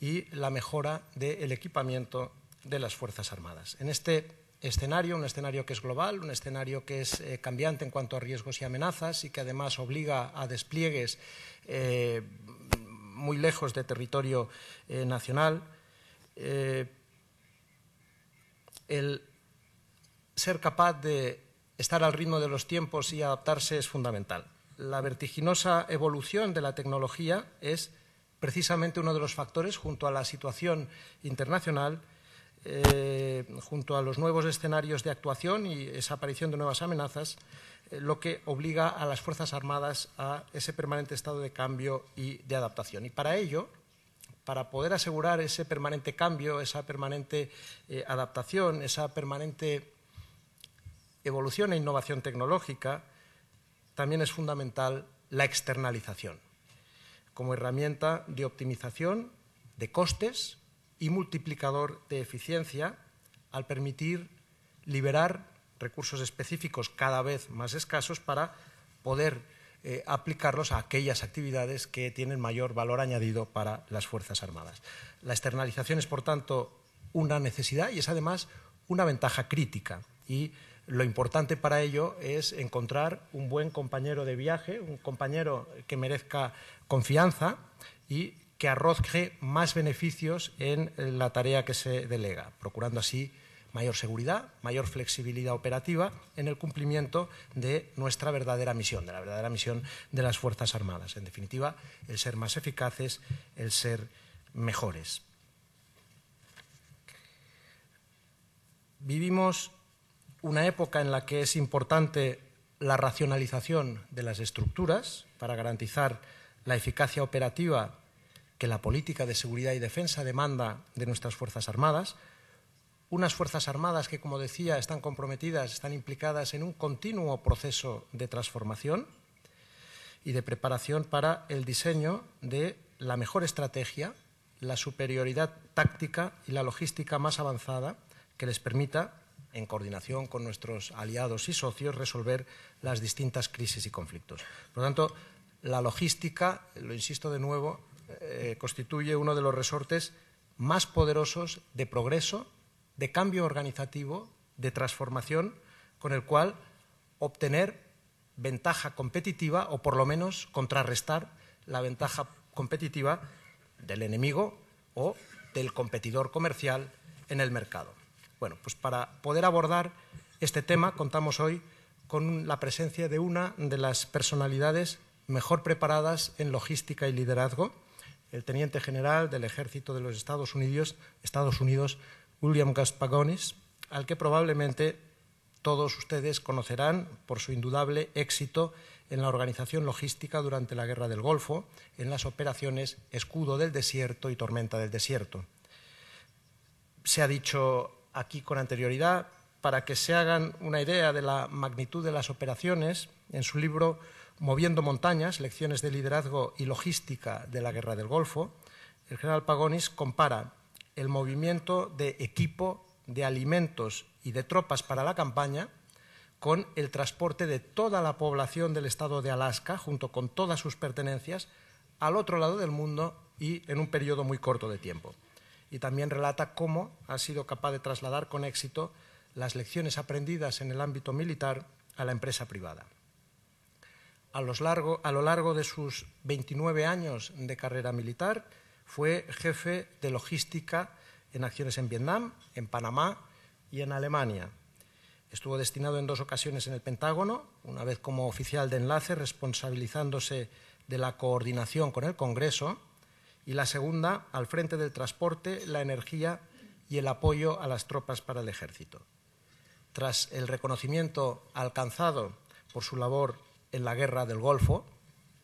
y la mejora del equipamiento de las Fuerzas Armadas. En este escenario, un escenario que es global, un escenario que es cambiante en cuanto a riesgos y amenazas y que además obliga a despliegues muy lejos de territorio nacional, el ser capaz de estar al ritmo de los tiempos y adaptarse es fundamental. La vertiginosa evolución de la tecnología es precisamente uno de los factores, junto a la situación internacional, junto a los nuevos escenarios de actuación y esa aparición de nuevas amenazas, lo que obliga a las Fuerzas Armadas a ese permanente estado de cambio y de adaptación. Y para ello, para poder asegurar ese permanente cambio, esa permanente adaptación, esa permanente evolución e innovación tecnológica, también es fundamental la externalización como herramienta de optimización de costes y multiplicador de eficiencia, al permitir liberar recursos específicos cada vez más escasos para poder aplicarlos a aquellas actividades que tienen mayor valor añadido para las Fuerzas Armadas. La externalización es, por tanto, una necesidad y es además una ventaja crítica. Y lo importante para ello es encontrar un buen compañero de viaje, un compañero que merezca confianza y que arroje más beneficios en la tarea que se delega, procurando así mayor seguridad, mayor flexibilidad operativa en el cumplimiento de nuestra verdadera misión, de la verdadera misión de las Fuerzas Armadas. En definitiva, el ser más eficaces, el ser mejores. Vivimos una época en la que es importante la racionalización de las estructuras para garantizar la eficacia operativa que la política de seguridad y defensa demanda de nuestras Fuerzas Armadas. Unas Fuerzas Armadas que, como decía, están comprometidas, están implicadas en un continuo proceso de transformación y de preparación para el diseño de la mejor estrategia, la superioridad táctica y la logística más avanzada que les permita, en coordinación con nuestros aliados y socios, resolver las distintas crisis y conflictos. Por lo tanto, la logística, lo insisto de nuevo, constituye uno de los resortes más poderosos de progreso, de cambio organizativo, de transformación, con el cual obtener ventaja competitiva o por lo menos contrarrestar la ventaja competitiva del enemigo o del competidor comercial en el mercado. Bueno, pues para poder abordar este tema contamos hoy con la presencia de una de las personalidades mejor preparadas en logística y liderazgo, el teniente general del Ejército de los Estados Unidos, William Gus Pagonis, al que probablemente todos ustedes conocerán por su indudable éxito en la organización logística durante la Guerra del Golfo, en las operaciones Escudo del Desierto y Tormenta del Desierto. Se ha dicho aquí con anterioridad, para que se hagan una idea de la magnitud de las operaciones, en su libro Moviendo montañas, lecciones de liderazgo y logística de la Guerra del Golfo, el general Pagonis compara el movimiento de equipo, de alimentos y de tropas para la campaña con el transporte de toda la población del estado de Alaska, junto con todas sus pertenencias, al otro lado del mundo y en un periodo muy corto de tiempo. Y también relata cómo ha sido capaz de trasladar con éxito las lecciones aprendidas en el ámbito militar a la empresa privada. A lo largo de sus 29 años de carrera militar, fue jefe de logística en acciones en Vietnam, en Panamá y en Alemania. Estuvo destinado en 2 ocasiones en el Pentágono, una vez como oficial de enlace, responsabilizándose de la coordinación con el Congreso, y la segunda, al frente del transporte, la energía y el apoyo a las tropas para el ejército. Tras el reconocimiento alcanzado por su labor en la Guerra del Golfo,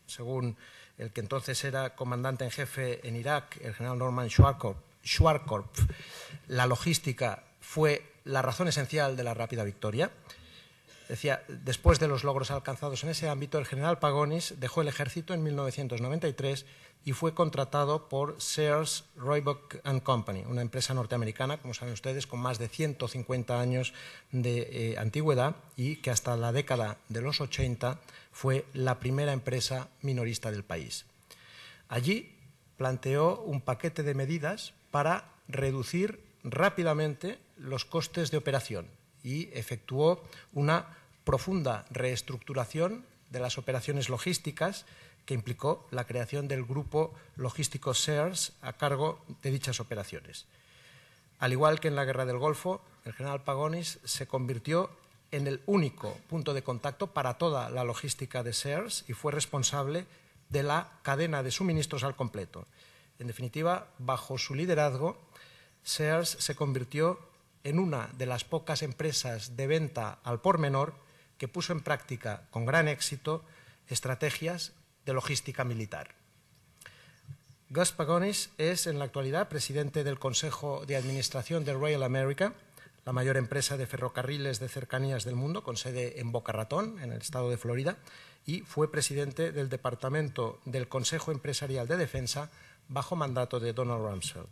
según el que entonces era comandante en jefe en Irak, el general Norman Schwarzkopf, la logística fue la razón esencial de la rápida victoria. Decía, después de los logros alcanzados en ese ámbito, el general Pagonis dejó el ejército en 1993 y fue contratado por Sears, Roebuck & Company, una empresa norteamericana, como saben ustedes, con más de 150 años de antigüedad y que hasta la década de los 80 fue la primera empresa minorista del país. Allí planteó un paquete de medidas para reducir rápidamente los costes de operación y efectuó una profunda reestructuración de las operaciones logísticas que implicó la creación del grupo logístico Sears a cargo de dichas operaciones. Al igual que en la Guerra del Golfo, el general Pagonis se convirtió en el único punto de contacto para toda la logística de Sears y fue responsable de la cadena de suministros al completo. En definitiva, bajo su liderazgo, Sears se convirtió en una de las pocas empresas de venta al por menor que puso en práctica con gran éxito estrategias de logística militar. Gus Pagonis es en la actualidad presidente del Consejo de Administración de Rail America, la mayor empresa de ferrocarriles de cercanías del mundo, con sede en Boca Ratón, en el estado de Florida, y fue presidente del Departamento del Consejo Empresarial de Defensa bajo mandato de Donald Rumsfeld.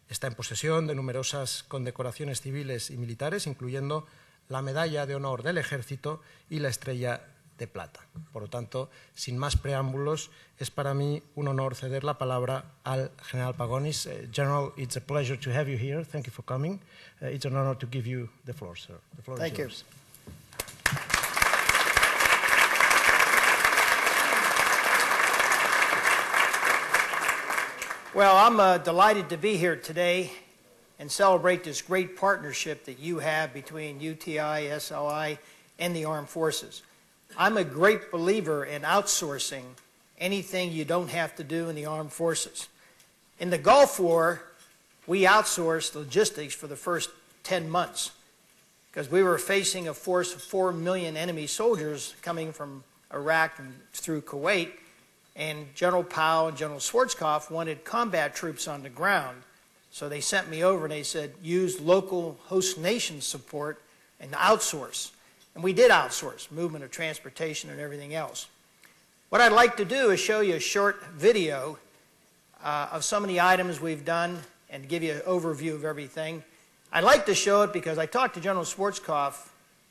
Está en posesión de numerosas condecoraciones civiles y militares, incluyendo la Medalla de Honor del Ejército y la Estrella de Plata. Por lo tanto, sin más preámbulos, es para mí un honor ceder la palabra al General Pagonis. General, it's a pleasure to have you here. Thank you for coming. It's an honor to give you the floor, sir. The floor is yours. Well, I'm delighted to be here today and celebrate this great partnership that you have between UTI, SLI, and the Armed Forces. I'm a great believer in outsourcing anything you don't have to do in the Armed Forces. In the Gulf War, we outsourced logistics for the first 10 months because we were facing a force of 4 million enemy soldiers coming from Iraq and through Kuwait, and General Powell and General Schwarzkopf wanted combat troops on the ground. So they sent me over and they said, use local host nation support and outsource. And we did outsource, movement of transportation and everything else. What I'd like to do is show you a short video of some of the items we've done and give you an overview of everything. I'd like to show it because I talked to General Schwarzkopf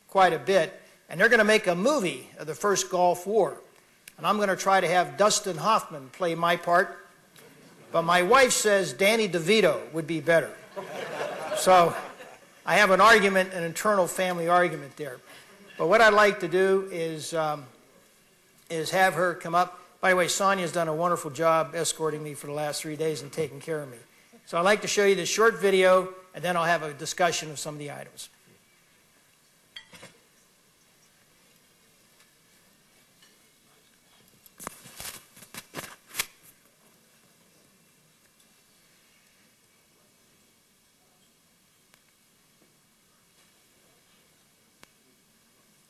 quite a bit, and they're going to make a movie of the first Gulf War. And I'm going to try to have Dustin Hoffman play my part. But my wife says Danny DeVito would be better. So I have an argument, an internal family argument there. But what I'd like to do is have her come up. By the way, Sonia's done a wonderful job escorting me for the last 3 days and taking care of me. So I'd like to show you this short video, and then I'll have a discussion of some of the items.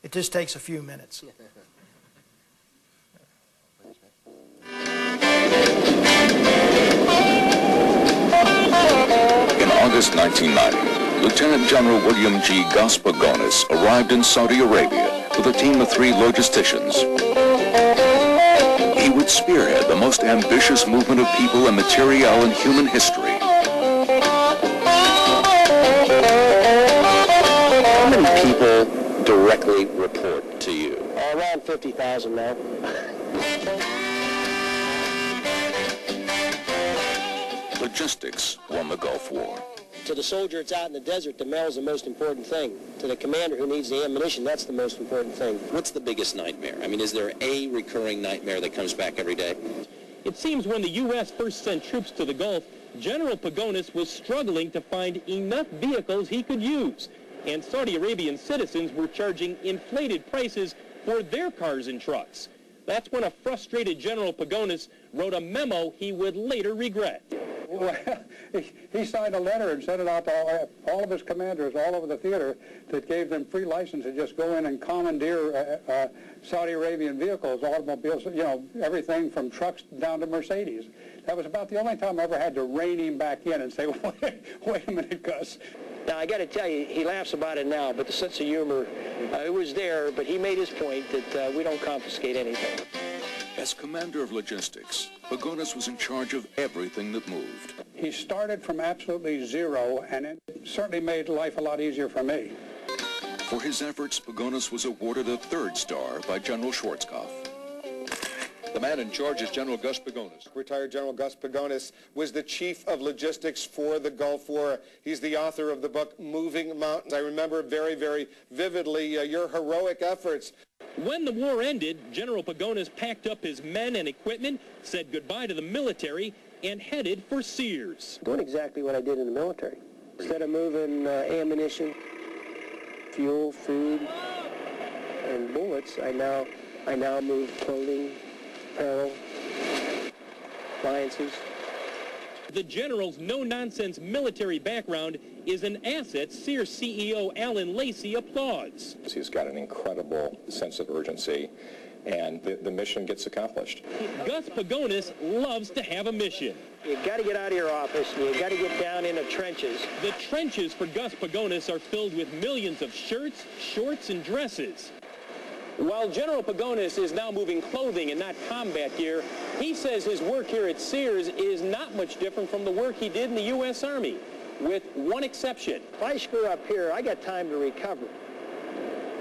It just takes a few minutes. In August 1990, Lieutenant General William G. Gus Pagonis arrived in Saudi Arabia with a team of 3 logisticians. He would spearhead the most ambitious movement of people and material in human history. How many people directly report to you? Around 50,000 now. Logistics won the Gulf War. To the soldier that's out in the desert, the mail is the most important thing. To the commander who needs the ammunition, that's the most important thing. What's the biggest nightmare? I mean, is there a recurring nightmare that comes back every day? It seems when the U.S. first sent troops to the Gulf, General Pagonis was struggling to find enough vehicles he could use. And Saudi Arabian citizens were charging inflated prices for their cars and trucks. That's when a frustrated General Pagonis wrote a memo he would later regret. Well, he signed a letter and sent it out to all of his commanders all over the theater that gave them free license to just go in and commandeer Saudi Arabian vehicles, automobiles, you know, everything from trucks down to Mercedes. That was about the only time I ever had to rein him back in and say, wait a minute, Gus. Now, I got to tell you, he laughs about it now, but the sense of humor, it was there, but he made his point that we don't confiscate anything. As commander of logistics, Pagonis was in charge of everything that moved. He started from absolutely zero, and it certainly made life a lot easier for me. For his efforts, Pagonis was awarded a 3rd star by General Schwarzkopf. The man in charge is General Gus Pagonis. Retired General Gus Pagonis was the chief of logistics for the Gulf War. He's the author of the book Moving Mountains. I remember very, very vividly your heroic efforts. When the war ended, General Pagonis packed up his men and equipment, said goodbye to the military, and headed for Sears. Doing exactly what I did in the military. Instead of moving ammunition, fuel, food, and bullets, I now move clothing, apparel, appliances. The general's no-nonsense military background is an asset Sears CEO Alan Lacey applauds. He's got an incredible sense of urgency and the mission gets accomplished. Gus Pagonis loves to have a mission. You got to get out of your office, and you got to get down in the trenches. The trenches for Gus Pagonis are filled with millions of shirts, shorts, and dresses. While General Pagonis is now moving clothing and not combat gear, he says his work here at Sears is not much different from the work he did in the U.S. Army, with one exception. If I screw up here, I got time to recover.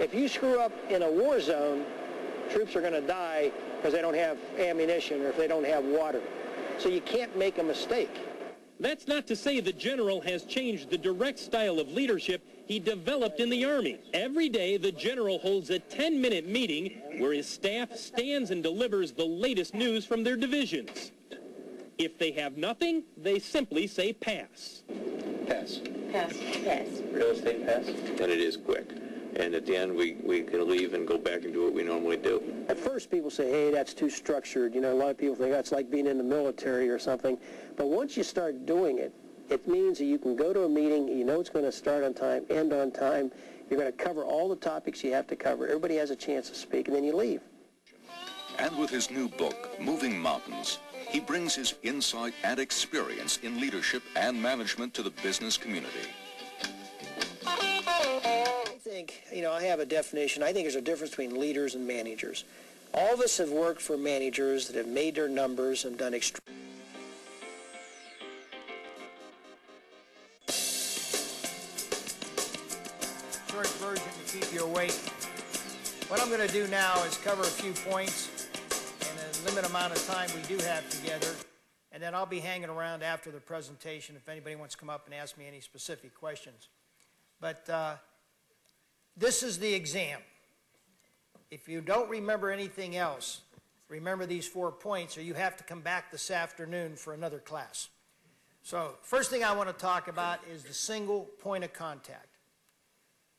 If you screw up in a war zone, troops are going to die because they don't have ammunition or if they don't have water. So you can't make a mistake. That's not to say the general has changed the direct style of leadership he developed in the Army. Every day, the general holds a 10-minute meeting where his staff stands and delivers the latest news from their divisions. If they have nothing, they simply say pass. Pass. Pass. Pass. Real estate pass? And it is quick. And at the end, we can leave and go back and do what we normally do. At first, people say, hey, that's too structured. You know, a lot of people think that's like being in the military or something. But once you start doing it, it means that you can go to a meeting, you know it's going to start on time, end on time. You're going to cover all the topics you have to cover. Everybody has a chance to speak, and then you leave. And with his new book, Moving Mountains, he brings his insight and experience in leadership and management to the business community. I think, you know, I have a definition. I think there's a difference between leaders and managers. All of us have worked for managers that have made their numbers and done extreme. Short version to keep you awake. What I'm going to do now is cover a few points in a limited amount of time we do have together, and then I'll be hanging around after the presentation if anybody wants to come up and ask me any specific questions. But this is the exam. If you don't remember anything else, remember these 4 points, or you have to come back this afternoon for another class. So first thing I want to talk about is the single point of contact.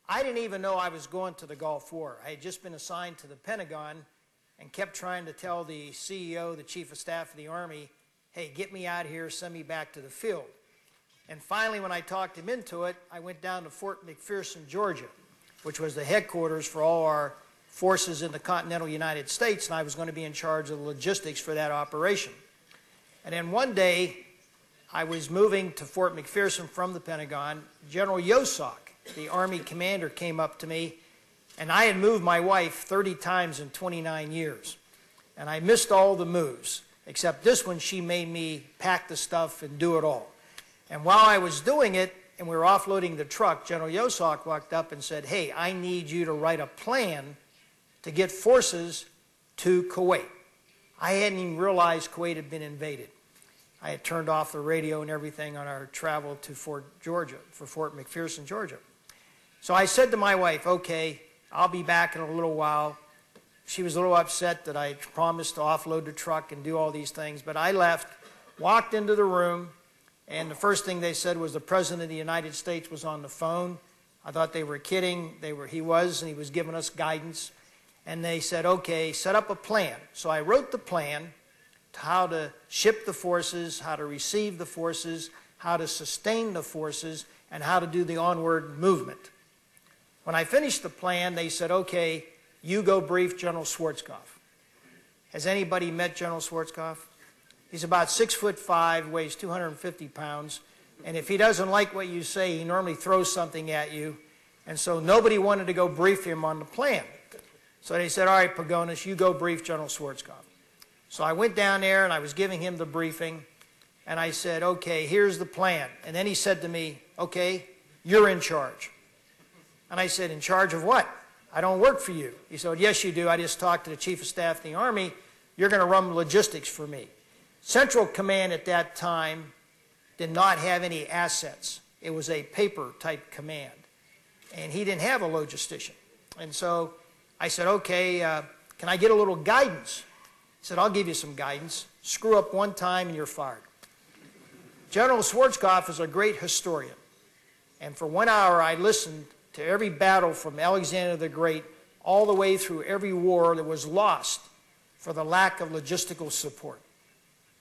I didn't even know I was going to the Gulf War. I had just been assigned to the Pentagon and kept trying to tell the CEO, the Chief of Staff of the Army, hey, get me out of here, send me back to the field. And finally, when I talked him into it, I went down to Fort McPherson, Georgia, which was the headquarters for all our forces in the continental United States, and I was going to be in charge of the logistics for that operation. And then one day, I was moving to Fort McPherson from the Pentagon. General Yosak, the Army commander, came up to me, and I had moved my wife 30 times in 29 years. And I missed all the moves, except this one, she made me pack the stuff and do it all. And while I was doing it, and we were offloading the truck, General Yosak walked up and said, hey, I need you to write a plan to get forces to Kuwait. I hadn't even realized Kuwait had been invaded. I had turned off the radio and everything on our travel to Fort McPherson, Georgia. So I said to my wife, okay, I'll be back in a little while. She was a little upset that I promised to offload the truck and do all these things, but I left, walked into the room, and the first thing they said was the President of the United States was on the phone. I thought they were kidding. He was giving us guidance. And they said, okay, set up a plan. So I wrote the plan to how to ship the forces, how to receive the forces, how to sustain the forces, and how to do the onward movement. When I finished the plan, they said, okay, you go brief General Schwarzkopf. Has anybody met General Schwarzkopf? He's about 6'5", weighs 250 pounds, and if he doesn't like what you say, he normally throws something at you, and so nobody wanted to go brief him on the plan. So they said, all right, Pagonis, you go brief General Schwarzkopf. So I went down there, and I was giving him the briefing, and I said, okay, here's the plan. And then he said to me, okay, you're in charge. And I said, in charge of what? I don't work for you. He said, yes, you do. I just talked to the Chief of Staff of the Army. You're going to run logistics for me. Central Command at that time did not have any assets. It was a paper-type command. And he didn't have a logistician. And so I said, okay, can I get a little guidance? He said, I'll give you some guidance. Screw up one time and you're fired. General Schwarzkopf is a great historian. And for 1 hour, I listened to every battle from Alexander the Great all the way through every war that was lost for the lack of logistical support.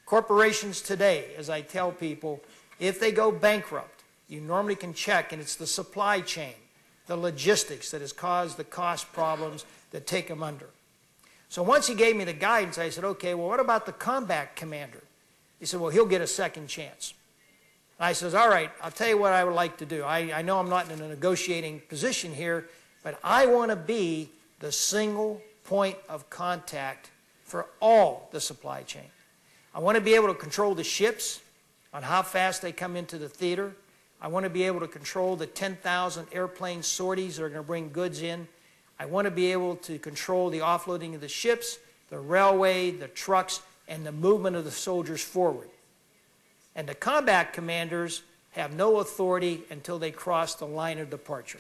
Corporations today, as I tell people, if they go bankrupt, you normally can check, and it's the supply chain, the logistics that has caused the cost problems that take them under. So once he gave me the guidance, I said, okay, well, what about the combat commander? He said, well, he'll get a second chance. And I says, all right, I'll tell you what I would like to do. I know I'm not in a negotiating position here, but I want to be the single point of contact for all the supply chain. I want to be able to control the ships on how fast they come into the theater. I want to be able to control the 10,000 airplane sorties that are going to bring goods in. I want to be able to control the offloading of the ships, the railway, the trucks, and the movement of the soldiers forward. And the combat commanders have no authority until they cross the line of departure.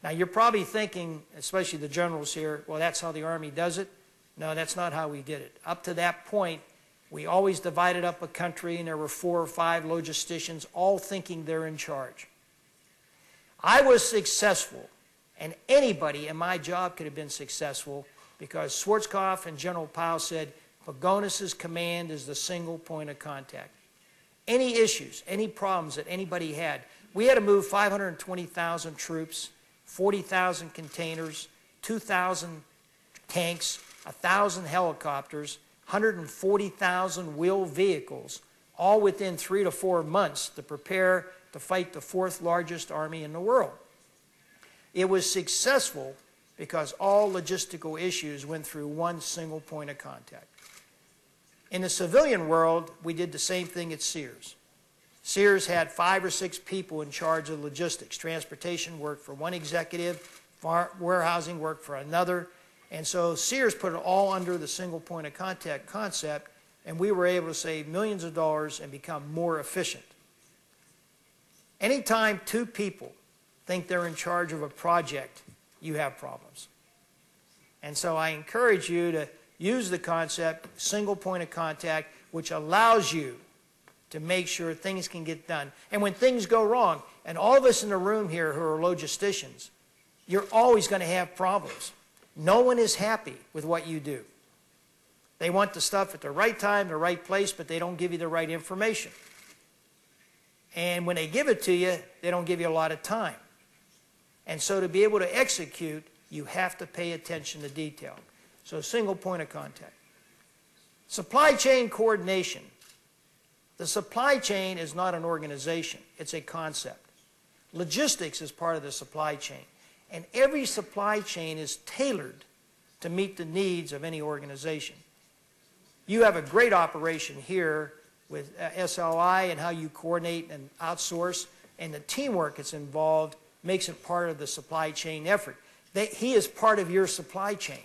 Now you're probably thinking, especially the generals here, well, that's how the Army does it. No, that's not how we did it. Up to that point, we always divided up a country and there were 4 or 5 logisticians all thinking they're in charge. I was successful, and anybody in my job could have been successful because Schwarzkopf and General Powell said Pagonis's command is the single point of contact. Any issues, any problems that anybody had, we had to move 520,000 troops, 40,000 containers, 2,000 tanks, 1,000 helicopters, 140,000 wheeled vehicles, all within 3 to 4 months to prepare to fight the 4th largest army in the world. It was successful because all logistical issues went through one single point of contact. In the civilian world, we did the same thing at Sears. Sears had 5 or 6 people in charge of logistics. Transportation worked for one executive, warehousing worked for another, and so Sears put it all under the single point of contact concept, and we were able to save millions of dollars and become more efficient. Anytime 2 people think they're in charge of a project, you have problems. And so I encourage you to use the concept, single point of contact, which allows you to make sure things can get done. And when things go wrong, and all of us in the room here who are logisticians, you're always going to have problems. No one is happy with what you do. They want the stuff at the right time, the right place, but they don't give you the right information. And when they give it to you, they don't give you a lot of time. And so to be able to execute, you have to pay attention to detail. So single point of contact. Supply chain coordination. The supply chain is not an organization, it's a concept. Logistics is part of the supply chain. And every supply chain is tailored to meet the needs of any organization. You have a great operation here with SLI and how you coordinate and outsource, and the teamwork that's involved makes it part of the supply chain effort. He is part of your supply chain.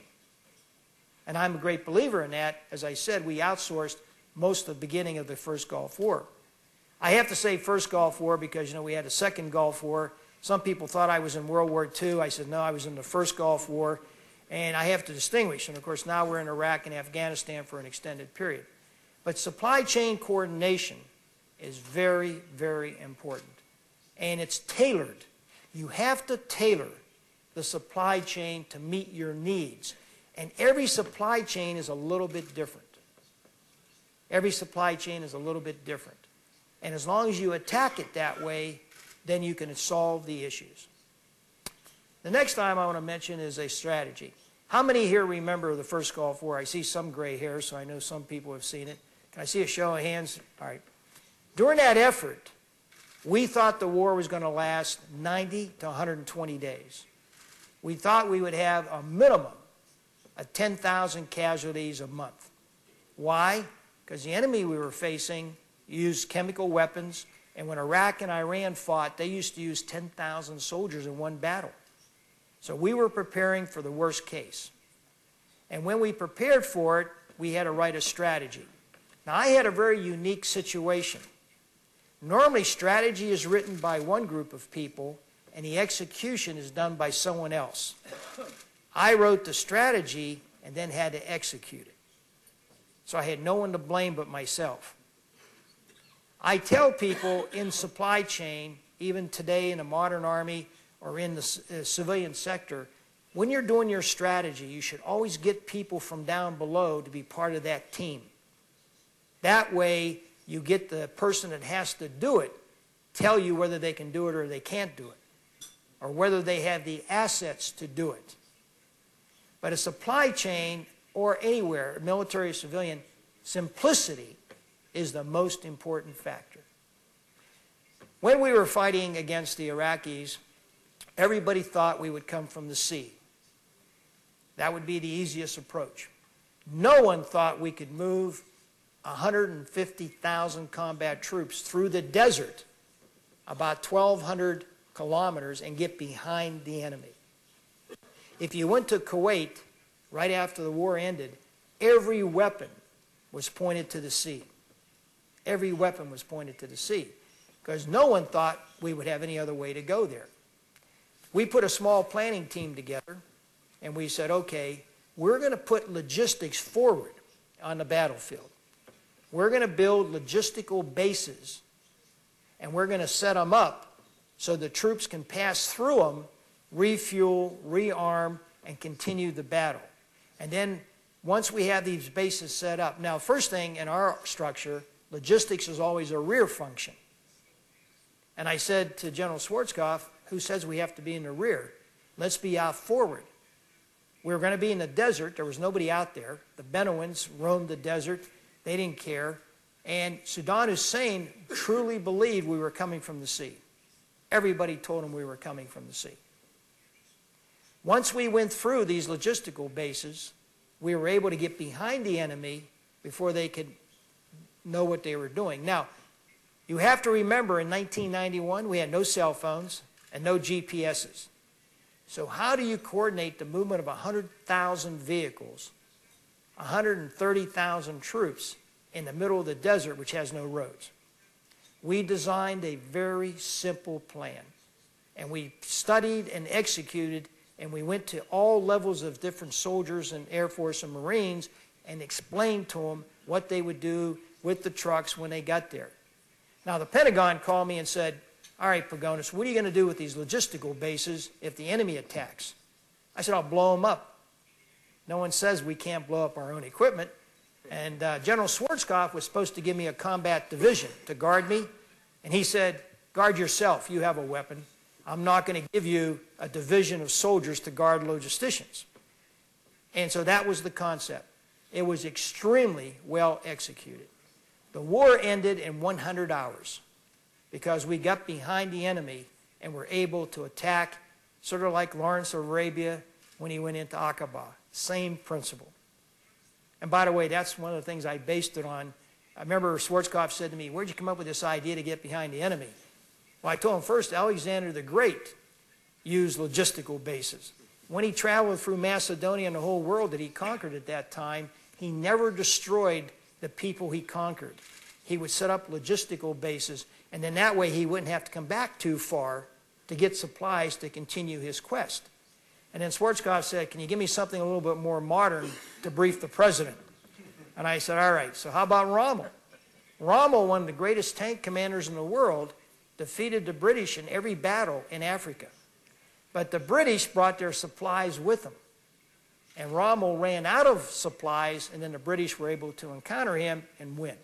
And I'm a great believer in that. As I said, we outsourced most of the beginning of the first Gulf War. I have to say first Gulf War because, you know, we had a second Gulf War. Some people thought I was in World War II. I said, no, I was in the first Gulf War. And I have to distinguish. And, of course, now we're in Iraq and Afghanistan for an extended period. But supply chain coordination is very, very important. And it's tailored. You have to tailor the supply chain to meet your needs. And every supply chain is a little bit different. Every supply chain is a little bit different. And as long as you attack it that way, then you can solve the issues. The next time I want to mention is a strategy. How many here remember the first Gulf War? I see some gray hair, so I know some people have seen it. Can I see a show of hands? All right. During that effort, we thought the war was going to last 90 to 120 days. We thought we would have a minimum of 10,000 casualties a month. Why? Because the enemy we were facing used chemical weapons, and when Iraq and Iran fought, they used to use 10,000 soldiers in one battle. So we were preparing for the worst case. And when we prepared for it, we had to write a strategy. Now, I had a very unique situation. Normally, strategy is written by one group of people, and the execution is done by someone else. I wrote the strategy and then had to execute it. So I had no one to blame but myself. I tell people in supply chain, even today in the modern army or in the civilian sector, when you're doing your strategy, you should always get people from down below to be part of that team. That way, you get the person that has to do it tell you whether they can do it or they can't do it, or whether they have the assets to do it. But a supply chain or anywhere, military or civilian, simplicity is the most important factor. When we were fighting against the Iraqis, everybody thought we would come from the sea. That would be the easiest approach. No one thought we could move 150,000 combat troops through the desert, about 1,200 kilometers, and get behind the enemy. If you went to Kuwait right after the war ended, every weapon was pointed to the sea. Every weapon was pointed to the sea, because no one thought we would have any other way to go there. We put a small planning team together, and we said, okay, we're going to put logistics forward on the battlefield. We're going to build logistical bases, and we're going to set them up so the troops can pass through them, refuel, rearm, and continue the battle. And then once we have these bases set up, now first thing in our structure, logistics is always a rear function. And I said to General Schwarzkopf, who says we have to be in the rear? Let's be out forward. We were going to be in the desert. There was nobody out there. The Bedouins roamed the desert. They didn't care. And Saddam Hussein truly believed we were coming from the sea. Everybody told him we were coming from the sea. Once we went through these logistical bases, we were able to get behind the enemy before they could know what they were doing. Now, you have to remember in 1991, we had no cell phones and no GPSs. So how do you coordinate the movement of 100,000 vehicles, 130,000 troops in the middle of the desert which has no roads? We designed a very simple plan, and we studied and executed, and we went to all levels of different soldiers and Air Force and Marines and explained to them what they would do with the trucks when they got there. Now, the Pentagon called me and said, all right, Pagonis, what are you going to do with these logistical bases if the enemy attacks? I said, I'll blow them up. No one says we can't blow up our own equipment. And General Schwarzkopf was supposed to give me a combat division to guard me. And he said, guard yourself. You have a weapon. I'm not going to give you a division of soldiers to guard logisticians. And so that was the concept. It was extremely well executed. The war ended in 100 hours because we got behind the enemy and were able to attack, sort of like Lawrence of Arabia when he went into Aqaba. Same principle. And by the way, that's one of the things I based it on. I remember Schwarzkopf said to me, where'd you come up with this idea to get behind the enemy? Well, I told him first, Alexander the Great used logistical bases. When he traveled through Macedonia and the whole world that he conquered at that time, he never destroyed the people he conquered. He would set up logistical bases, and then that way he wouldn't have to come back too far to get supplies to continue his quest. And then Schwarzkopf said, can you give me something a little bit more modern to brief the president? And I said, all right, so how about Rommel? Rommel, one of the greatest tank commanders in the world, defeated the British in every battle in Africa. But the British brought their supplies with them. And Rommel ran out of supplies, and then the British were able to encounter him and win.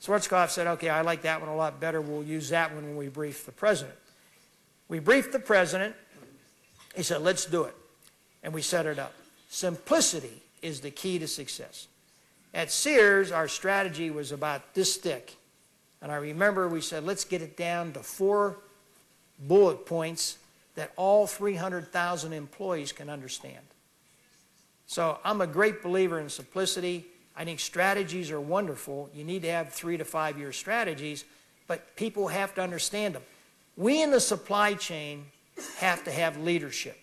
Schwarzkopf said, okay, I like that one a lot better. We'll use that one when we brief the president. We briefed the president. He said, let's do it. And we set it up. Simplicity is the key to success. At Sears, our strategy was about this thick. And I remember we said, let's get it down to 4 bullet points that all 300,000 employees can understand. So I'm a great believer in simplicity. I think strategies are wonderful. You need to have 3 to 5 year strategies, but people have to understand them. We in the supply chain have to have leadership.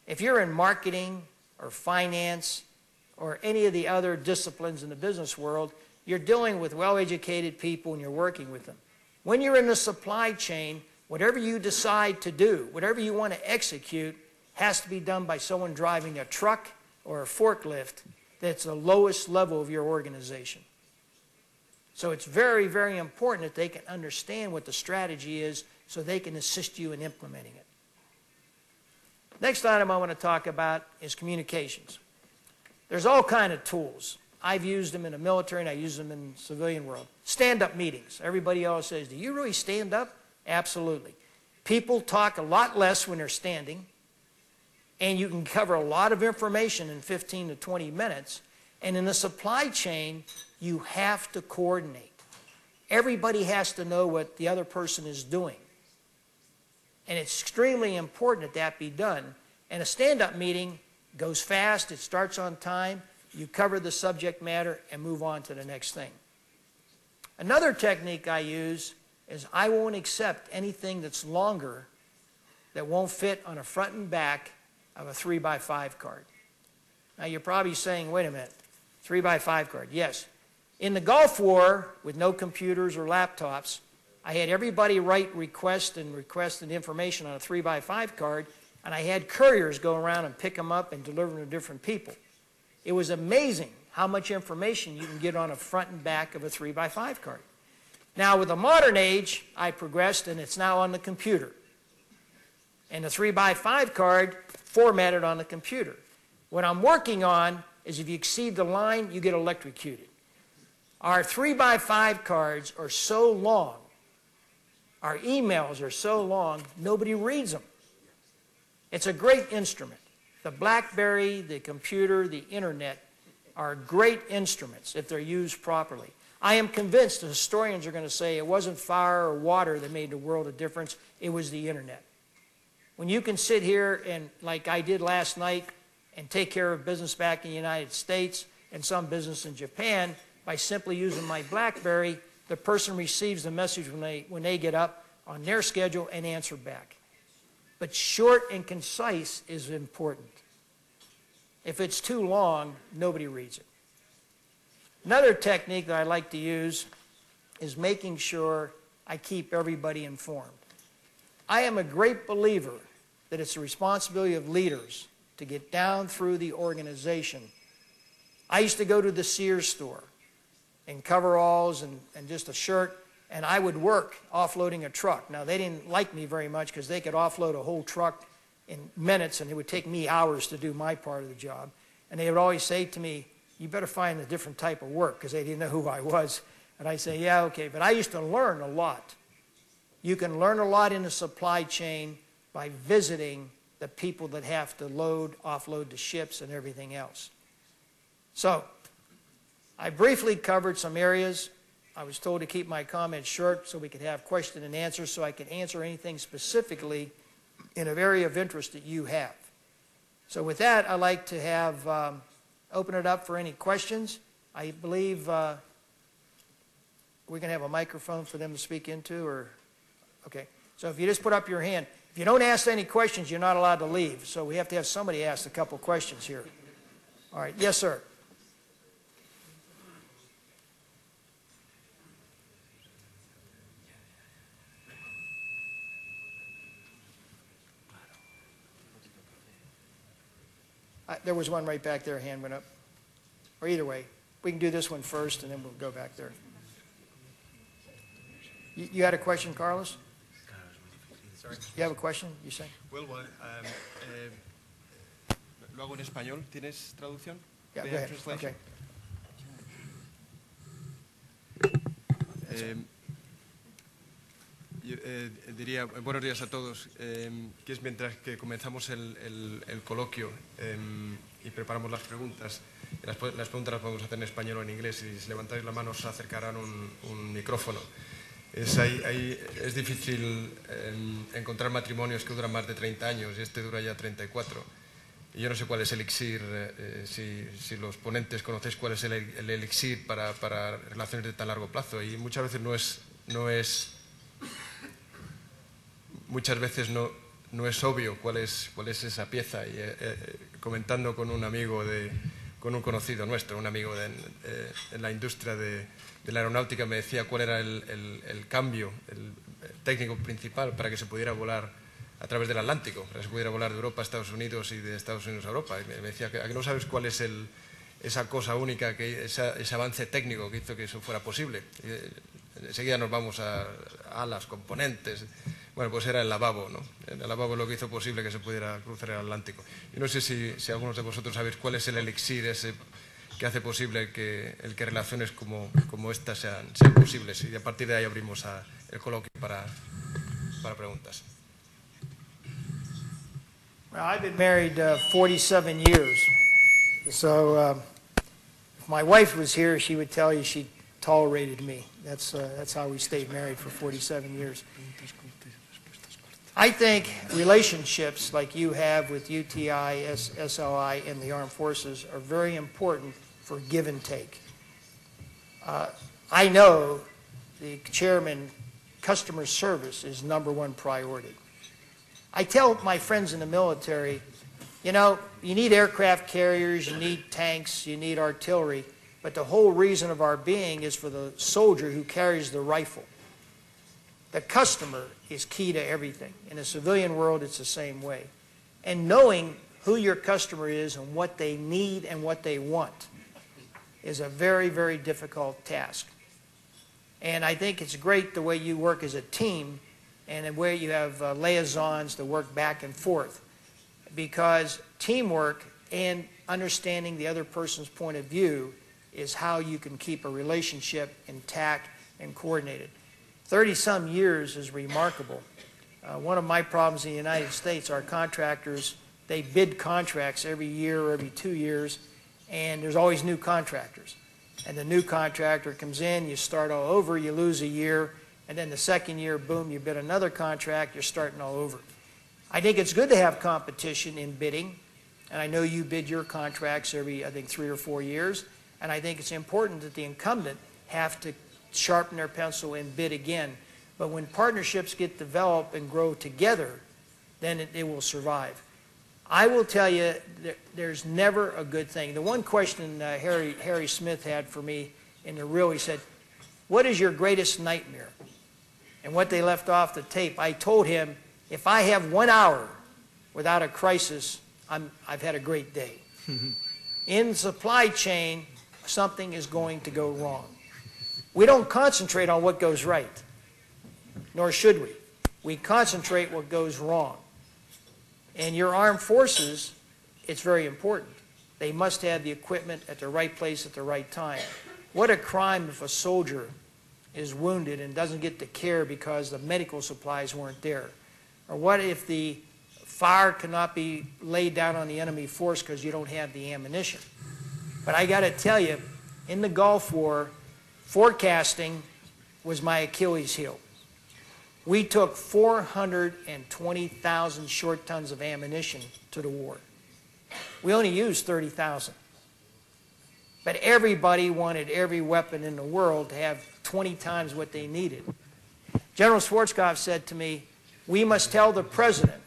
If you're in marketing or finance or any of the other disciplines in the business world, you're dealing with well-educated people and you're working with them. When you're in the supply chain, whatever you decide to do, whatever you want to execute, has to be done by someone driving a truck or a forklift that's the lowest level of your organization. So it's very, very important that they can understand what the strategy is so they can assist you in implementing it. Next item I want to talk about is communications. There's all kinds of tools. I've used them in the military and I use them in the civilian world. Stand-up meetings. Everybody always says, do you really stand up? Absolutely. People talk a lot less when they're standing. and you can cover a lot of information in 15 to 20 minutes. And in the supply chain, you have to coordinate. Everybody has to know what the other person is doing. And it's extremely important that be done. And a stand-up meeting goes fast, it starts on time, you cover the subject matter and move on to the next thing. Another technique I use is I won't accept anything that's longer that won't fit on a front and back of a 3x5 card. Now you're probably saying, wait a minute, 3x5 card. Yes. In the Gulf War, with no computers or laptops, I had everybody write requested information on a 3x5 card, and I had couriers go around and pick them up and deliver them to different people. It was amazing how much information you can get on a front and back of a 3x5 card. Now, with the modern age, I progressed, and it's now on the computer. And the 3x5 card formatted on the computer. What I'm working on is if you exceed the line, you get electrocuted. Our 3x5 cards are so long, our emails are so long, nobody reads them. It's a great instrument. The BlackBerry, the computer, the internet are great instruments if they're used properly. I am convinced the historians are going to say it wasn't fire or water that made the world a difference, it was the internet. When you can sit here and, like I did last night, and take care of business back in the United States and some business in Japan by simply using my BlackBerry, the person receives the message when they get up on their schedule and answer back. But short and concise is important. If it's too long, nobody reads it. Another technique that I like to use is making sure I keep everybody informed. I am a great believer that it's the responsibility of leaders to get down through the organization. I used to go to the Sears store in coveralls and just a shirt, and I would work offloading a truck. Now, they didn't like me very much because they could offload a whole truck in minutes, and it would take me hours to do my part of the job. And they would always say to me, you better find a different type of work, because they didn't know who I was. And I say, yeah, okay. But I used to learn a lot. You can learn a lot in the supply chain by visiting the people that have to load, offload the ships and everything else. So, I briefly covered some areas. I was told to keep my comments short so we could have question and answer, so I could answer anything specifically in an area of interest that you have. So with that, I'd like to have open it up for any questions. I believe we're going to have a microphone for them to speak into, or okay. So if you just put up your hand. If you don't ask any questions, you're not allowed to leave. So we have to have somebody ask a couple questions here. All right. Yes, sir. There was one right back there, hand went up. Or either way, we can do this one first and then we'll go back there. You had a question, Carlos? Sorry. You have a question, you say? Well, lo hago en español. ¿Tienes traducción? Yeah, go ahead. Okay. Diría, buenos días a todos, que es mientras que comenzamos el coloquio y preparamos las preguntas. Las preguntas las podemos hacer en español o en inglés, y si levantáis la mano os acercarán un micrófono. Es difícil encontrar matrimonios que duran más de 30 años, y este dura ya 34. Y yo no sé cuál es el elixir, si los ponentes conocéis cuál es el elixir para relaciones de tan largo plazo. Y muchas veces no es obvio cuál es esa pieza. Y comentando con un amigo, con un conocido nuestro, un amigo en la industria de la aeronáutica, me decía cuál era el cambio, el técnico principal para que se pudiera volar a través del Atlántico, para que se pudiera volar de Europa a Estados Unidos y de Estados Unidos a Europa. Y me decía que no sabes cuál es esa cosa única, ese avance técnico que hizo que eso fuera posible. Enseguida nos vamos a alas, componentes. Bueno, pues era el lavabo, ¿no? El lavabo es lo que hizo posible que se pudiera cruzar el Atlántico. Yo no sé si algunos de vosotros sabéis cuál es el elixir ese que hace posible el que relaciones como estas sean posibles. Y a partir de ahí abrimos el coloquio para preguntas. I've been married 47 years. So if my wife was here, she would tell you she tolerated me. That's how we stayed married for 47 years. I think relationships like you have with UTI, SLI, and the Armed Forces are very important for give and take. I know the chairman, customer service is #1 priority. I tell my friends in the military, you know, you need aircraft carriers, you need tanks, you need artillery, but the whole reason of our being is for the soldier who carries the rifle. The customer is key to everything. In the civilian world, it's the same way. And knowing who your customer is and what they need and what they want is a very, very difficult task. And I think it's great the way you work as a team and the way you have liaisons to work back and forth, because teamwork and understanding the other person's point of view is how you can keep a relationship intact and coordinated. 30-some years is remarkable. One of my problems in the United States, our contractors, they bid contracts every year or every 2 years, and there's always new contractors. And the new contractor comes in, you start all over, you lose a year, and then the second year, boom, you bid another contract, you're starting all over. I think it's good to have competition in bidding, and I know you bid your contracts every, I think, 3 or 4 years, and I think it's important that the incumbent have to sharpen their pencil and bid again. But when partnerships get developed and grow together, then it will survive. I will tell you, there's never a good thing. The one question Harry Smith had for me in the reel, he said, what is your greatest nightmare? And what they left off the tape, I told him, if I have 1 hour without a crisis, I've had a great day. In supply chain, something is going to go wrong. We don't concentrate on what goes right, nor should we. We concentrate what goes wrong. And your armed forces, it's very important. They must have the equipment at the right place at the right time. What a crime if a soldier is wounded and doesn't get the care because the medical supplies weren't there. Or what if the fire cannot be laid down on the enemy force because you don't have the ammunition. But I got to tell you, in the Gulf War, forecasting was my Achilles heel. We took 420,000 short tons of ammunition to the war. We only used 30,000. But everybody wanted every weapon in the world to have 20 times what they needed. General Schwarzkopf said to me, we must tell the president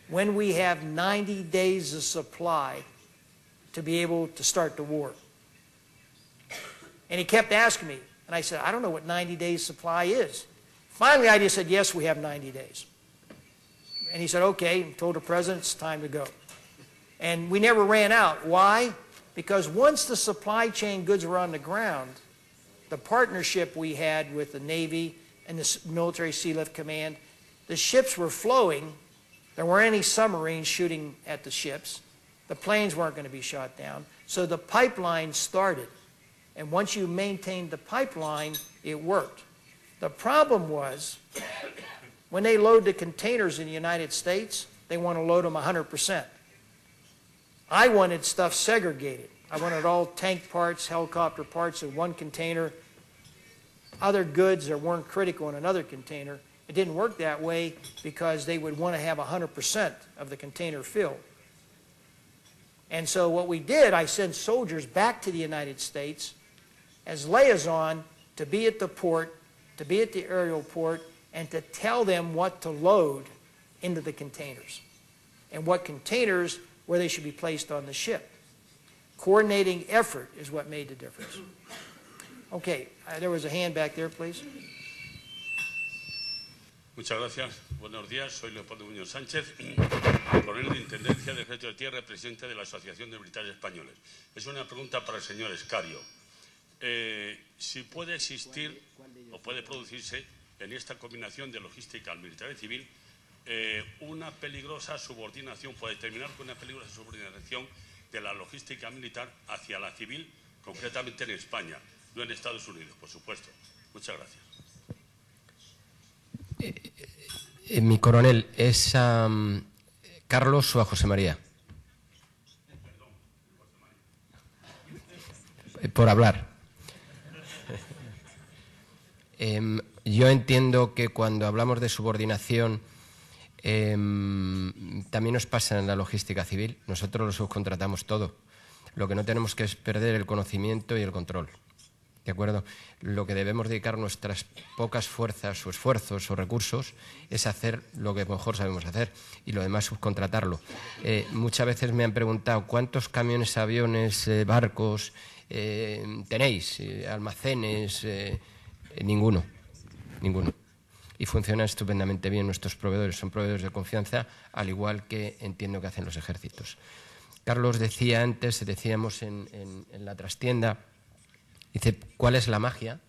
when we have 90 days of supply to be able to start the war. And he kept asking me, and I said, I don't know what 90 days supply is. Finally, I just said, yes, we have 90 days. And he said, okay, and told the president it's time to go. And we never ran out. Why? Because once the supply chain goods were on the ground, the partnership we had with the Navy and the Military Sea Lift Command, the ships were flowing. There weren't any submarines shooting at the ships. The planes weren't going to be shot down. So the pipeline started. And once you maintained the pipeline, it worked. The problem was, when they load the containers in the United States, they want to load them 100%. I wanted stuff segregated. I wanted all tank parts, helicopter parts in one container, other goods that weren't critical in another container. It didn't work that way because they would want to have 100% of the container filled. And so what we did, I sent soldiers back to the United States as liaison to be at the port, to be at the aerial port, and to tell them what to load into the containers and what containers, where they should be placed on the ship. Coordinating effort is what made the difference. Okay, there was a hand back there, please. Muchas gracias. Buenos días. Soy Leopoldo Muñoz Sánchez, coronel de Intendencia de Ejército de Tierra, presidente de la Asociación de Militares Españoles. Es una pregunta para el señor Escario. Si puede existir o puede producirse en esta combinación de logística militar y civil una peligrosa subordinación, puede terminar con una peligrosa subordinación de la logística militar hacia la civil, concretamente en España, no en Estados Unidos, por supuesto. Muchas gracias. Mi coronel, esa ¿Carlos o a José María? Por hablar. Yo entiendo que cuando hablamos de subordinación también nos pasa en la logística civil. Nosotros lo subcontratamos todo. Lo que no tenemos que es perder el conocimiento y el control. ¿De acuerdo? Lo que debemos dedicar nuestras pocas fuerzas o esfuerzos o recursos es hacer lo que mejor sabemos hacer y lo demás subcontratarlo. Muchas veces me han preguntado ¿cuántos camiones, aviones, barcos tenéis? ¿Almacenes? Ninguno. Y funcionan estupendamente bien nuestros proveedores. Son proveedores de confianza, al igual que entiendo que hacen los ejércitos. Carlos decía antes, decíamos en la trastienda, dice, ¿cuál es la magia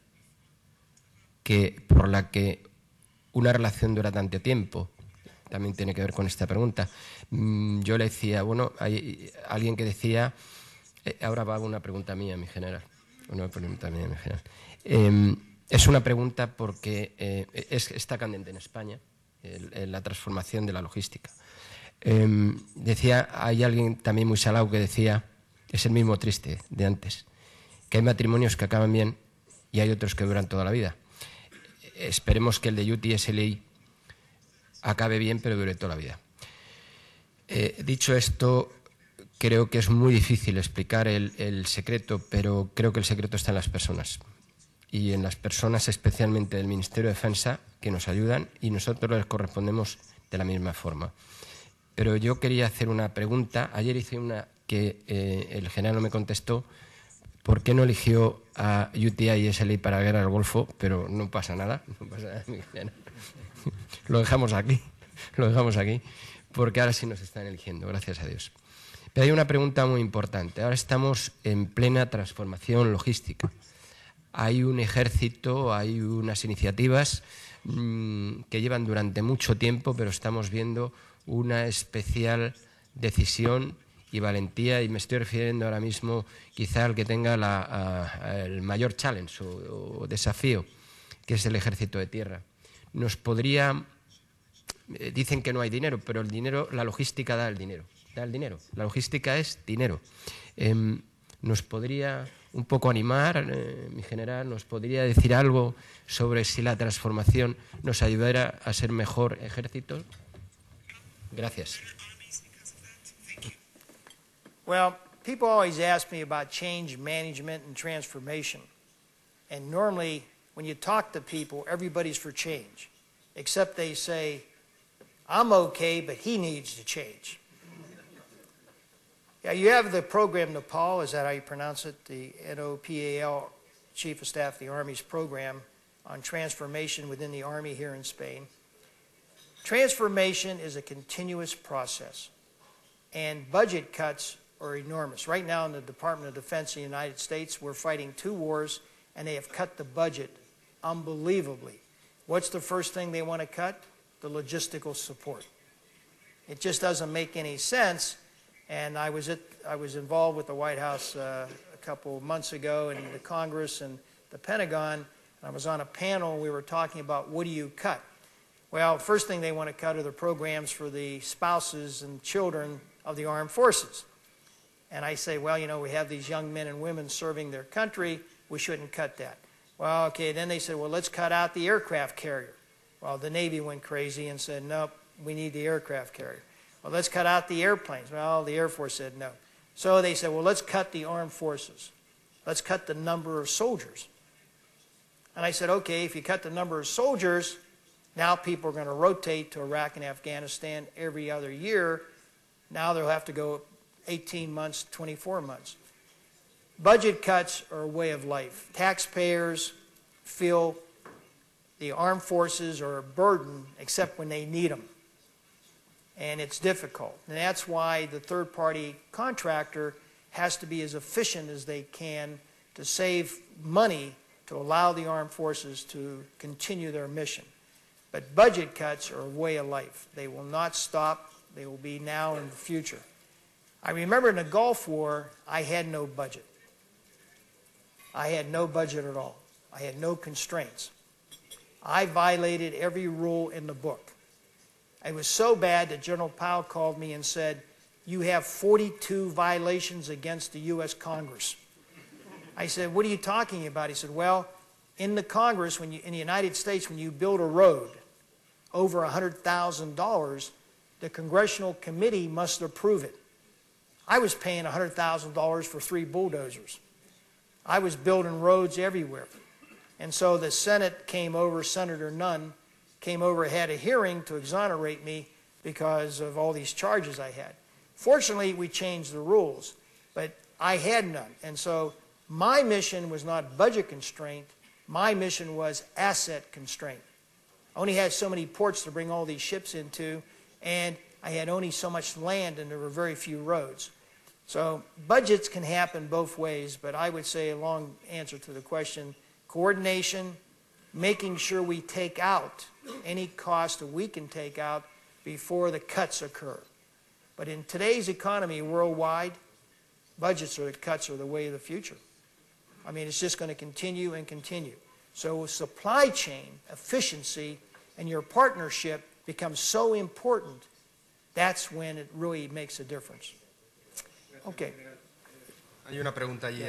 por la que una relación dura tanto tiempo? También tiene que ver con esta pregunta. Yo le decía, bueno, hay alguien que decía, ahora va una pregunta mía, mi general. Es una pregunta porque está candente en España, la transformación de la logística. Decía, hay alguien también muy salado que decía, es el mismo triste de antes, que hay matrimonios que acaban bien y hay otros que duran toda la vida. Esperemos que el de UT y SLI acabe bien, pero dure toda la vida. Dicho esto, creo que es muy difícil explicar el secreto, pero creo que el secreto está en las personas. Y en las personas especialmente del Ministerio de Defensa, que nos ayudan y nosotros les correspondemos de la misma forma. Pero yo quería hacer una pregunta. Ayer hice una que el general no me contestó. ¿Por qué no eligió a UTI y SLI para la guerra del Golfo? Pero no pasa nada. No pasa nada. Lo dejamos aquí, porque ahora sí nos están eligiendo, gracias a Dios. Pero hay una pregunta muy importante. Ahora estamos en plena transformación logística. Hay un ejército, hay unas iniciativas que llevan durante mucho tiempo, pero estamos viendo una especial decisión y valentía, y me estoy refiriendo ahora mismo quizá al que tenga el mayor challenge o desafío, que es el ejército de tierra. Nos podría... Dicen que no hay dinero, pero el dinero, la logística da el dinero. La logística es dinero. ¿Nos podría un poco animar, mi general? ¿Nos podría decir algo sobre si la transformación nos ayudará a ser mejor ejército? Gracias. Well, people always ask me about change management and transformation. And normally, when you talk to people, everybody's for change, except they say, I'm okay, but he needs to change. Yeah, you have the program Nepal, is that how you pronounce it? The NOPAL, Chief of Staff of the Army's program on transformation within the Army here in Spain. Transformation is a continuous process, and budget cuts are enormous. Right now in the Department of Defense in the United States, we're fighting 2 wars, and they have cut the budget unbelievably. What's the first thing they want to cut? The logistical support. It just doesn't make any sense. And I was involved with the White House a couple of months ago, and the Congress and the Pentagon. And I was on a panel, and we were talking about what do you cut? Well, first thing they want to cut are the programs for the spouses and children of the armed forces. And I say, well, you know, we have these young men and women serving their country. We shouldn't cut that. Well, okay, then they said, well, let's cut out the aircraft carrier. Well, the Navy went crazy and said, nope, we need the aircraft carrier. Well, let's cut out the airplanes. Well, the Air Force said no. So they said, well, let's cut the armed forces. Let's cut the number of soldiers. And I said, okay, if you cut the number of soldiers, now people are going to rotate to Iraq and Afghanistan every other year. Now they'll have to go 18 months, 24 months. Budget cuts are a way of life. Taxpayers feel the armed forces are a burden except when they need them. And it's difficult. And that's why the third-party contractor has to be as efficient as they can to save money to allow the armed forces to continue their mission. But budget cuts are a way of life. They will not stop. They will be now and in the future. I remember in the Gulf War, I had no budget. I had no budget at all. I had no constraints. I violated every rule in the book. It was so bad that General Powell called me and said, "You have 42 violations against the U.S. Congress." I said, "What are you talking about?" He said, "Well, in the Congress, in the United States, when you build a road over $100,000, the Congressional Committee must approve it." I was paying $100,000 for 3 bulldozers. I was building roads everywhere. And so the Senate came over, Senator Nunn came over, had a hearing to exonerate me because of all these charges I had. Fortunately, we changed the rules, but I had none. And so my mission was not budget constraint. My mission was asset constraint. I only had so many ports to bring all these ships into, and I had only so much land, and there were very few roads. So budgets can happen both ways, but I would say a long answer to the question, coordination, making sure we take out any cost that we can take out before the cuts occur. But in today's economy worldwide, budgets or the cuts are the way of the future. I mean, it's just going to continue and continue. So supply chain efficiency and your partnership becomes so important, that's when it really makes a difference. Okay. Hay una pregunta allí.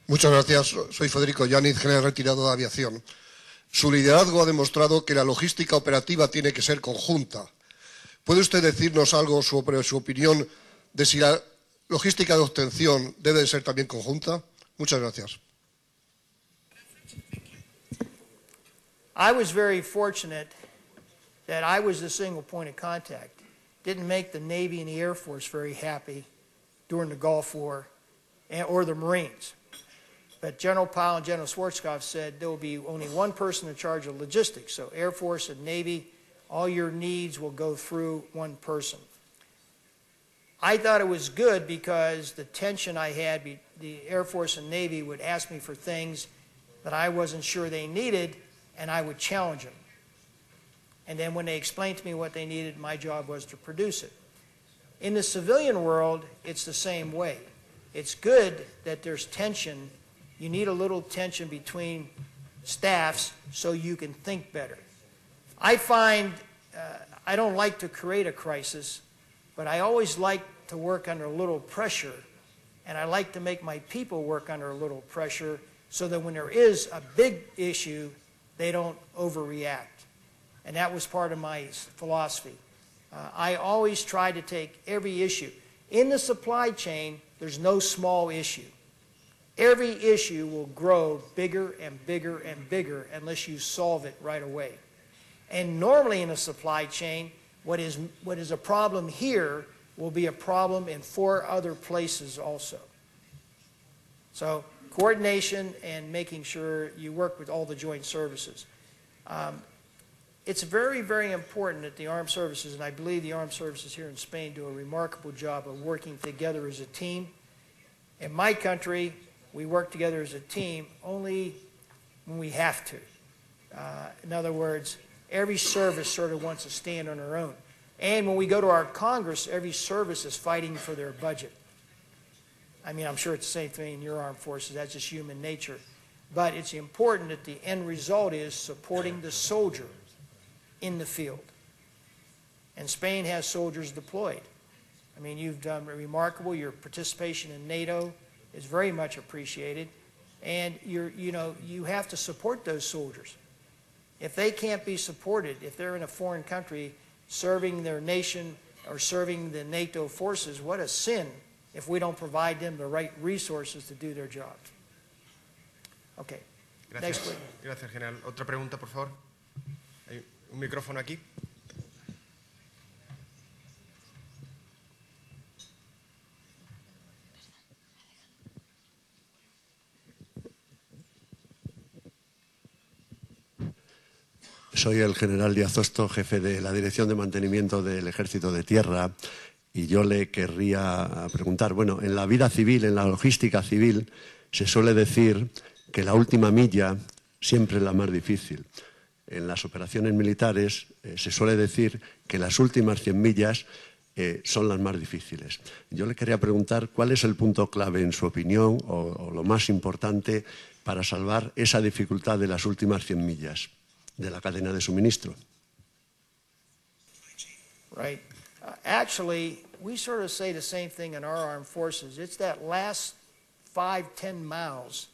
Muchas gracias. Soy Federico Yáñez, general retirado de aviación. Su liderazgo ha demostrado que la logística operativa tiene que ser conjunta. ¿Puede usted decirnos algo sobre su opinión de si la logística de obtención debe de ser también conjunta? Muchas gracias. I was very fortunate that I was the single point of contact. Didn't make the Navy and the Air Force very happy during the Gulf War or the Marines. But General Powell and General Schwarzkopf said there will be only one person in charge of logistics. So Air Force and Navy, all your needs will go through one person. I thought it was good because the tension I had, the Air Force and Navy would ask me for things that I wasn't sure they needed, and I would challenge them. And then when they explained to me what they needed, my job was to produce it. In the civilian world, it's the same way. It's good that there's tension. You need a little tension between staffs so you can think better. I find I don't like to create a crisis, but I always like to work under a little pressure, and I like to make my people work under a little pressure so that when there is a big issue, they don't overreact. And that was part of my philosophy. I always try to take every issue. In the supply chain, there's no small issue. Every issue will grow bigger and bigger and bigger unless you solve it right away. And normally in a supply chain, what is a problem here will be a problem in 4 other places also. So coordination and making sure you work with all the joint services. It's very, very important that the armed services, and I believe the armed services here in Spain do a remarkable job of working together as a team. In my country, we work together as a team only when we have to. In other words, every service sort of wants to stand on their own. And when we go to our Congress, every service is fighting for their budget. I mean, I'm sure it's the same thing in your armed forces. That's just human nature. But it's important that the end result is supporting the soldier in the field. And Spain has soldiers deployed. I mean, you've done remarkable. Your participation in NATO is very much appreciated. And you have to support those soldiers. If they can't be supported, if they're in a foreign country serving their nation or serving the NATO forces, what a sin if we don't provide them the right resources to do their job. Okay. Gracias. Next one. Gracias, General. Otra pregunta, por favor. Hay un micrófono aquí. Soy el general Díaz Osto, jefe de la Dirección de Mantenimiento del Ejército de Tierra, y yo le querría preguntar, bueno, en la vida civil, en la logística civil, se suele decir que la última milla siempre es la más difícil. En las operaciones militares se suele decir que las últimas 100 millas son las más difíciles. Yo le quería preguntar cuál es el punto clave, en su opinión, o lo más importante para salvar esa dificultad de las últimas 100 millas de la cadena de suministro. Right. Actually, we sort of say the same thing in our armed forces. It's that last 5-10 miles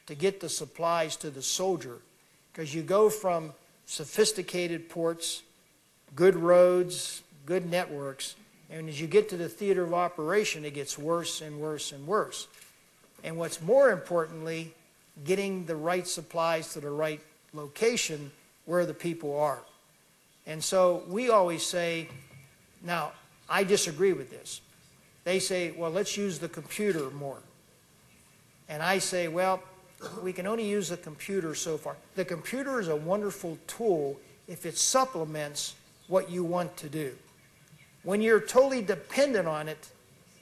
to get the supplies to the soldier, because you go from sophisticated ports, good roads, good networks, and as you get to the theater of operation, it gets worse and worse and worse. And what's more importantly, getting the right supplies to the right location where the people are. And so we always say, now, I disagree with this. They say, well, let's use the computer more. And I say, well, we can only use the computer so far. The computer is a wonderful tool if it supplements what you want to do. When you're totally dependent on it,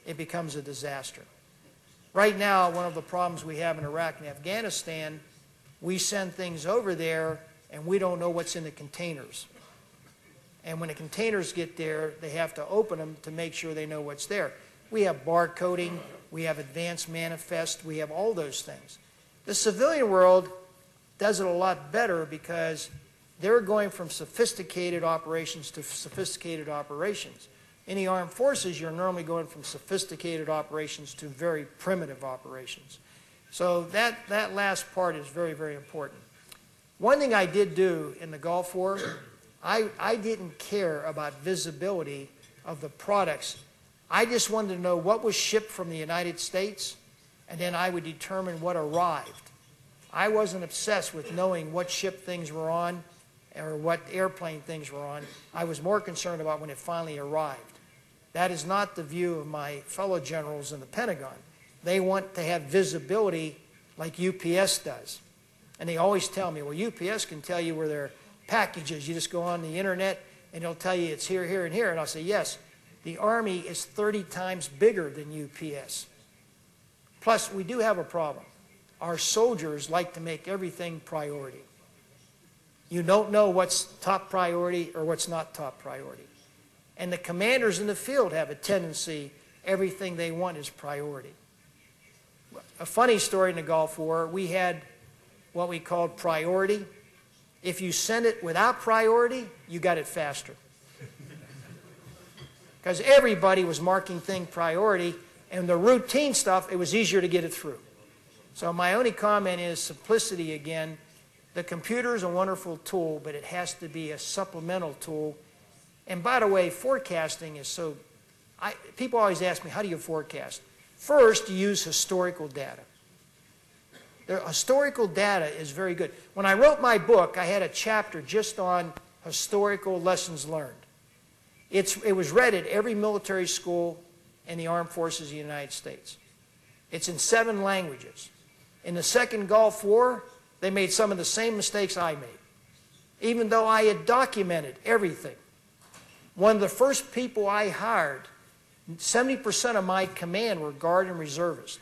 it becomes a disaster. Right now, one of the problems we have in Iraq and Afghanistan, we send things over there and we don't know what's in the containers. And when the containers get there, they have to open them to make sure they know what's there. We have barcoding, we have advanced manifest, we have all those things. The civilian world does it a lot better because they're going from sophisticated operations to sophisticated operations. In the armed forces, you're normally going from sophisticated operations to very primitive operations. So that last part is very, very important. One thing I did do in the Gulf War, I didn't care about visibility of the products. I just wanted to know what was shipped from the United States, and then I would determine what arrived. I wasn't obsessed with knowing what ship things were on or what airplane things were on. I was more concerned about when it finally arrived. That is not the view of my fellow generals in the Pentagon. They want to have visibility like UPS does. And they always tell me, well, UPS can tell you where their packages. You just go on the internet and it'll tell you it's here, here, and here. And I'll say, yes, the Army is 30 times bigger than UPS. Plus, we do have a problem. Our soldiers like to make everything priority. You don't know what's top priority or what's not top priority. And the commanders in the field have a tendency, everything they want is priority. A funny story in the Gulf War, we had what we called priority. If you sent it without priority, you got it faster. Because everybody was marking thing priority, and the routine stuff, it was easier to get it through. So my only comment is simplicity again. The computer is a wonderful tool, but it has to be a supplemental tool. And by the way, forecasting is so... people always ask me, how do you forecast? First, you use historical data. The historical data is very good. When I wrote my book, I had a chapter just on historical lessons learned. It was read at every military school in the armed forces of the United States. It's in 7 languages. In the Second Gulf War, they made some of the same mistakes I made, even though I had documented everything. One of the first people I hired, 70% of my command were Guard and reservists.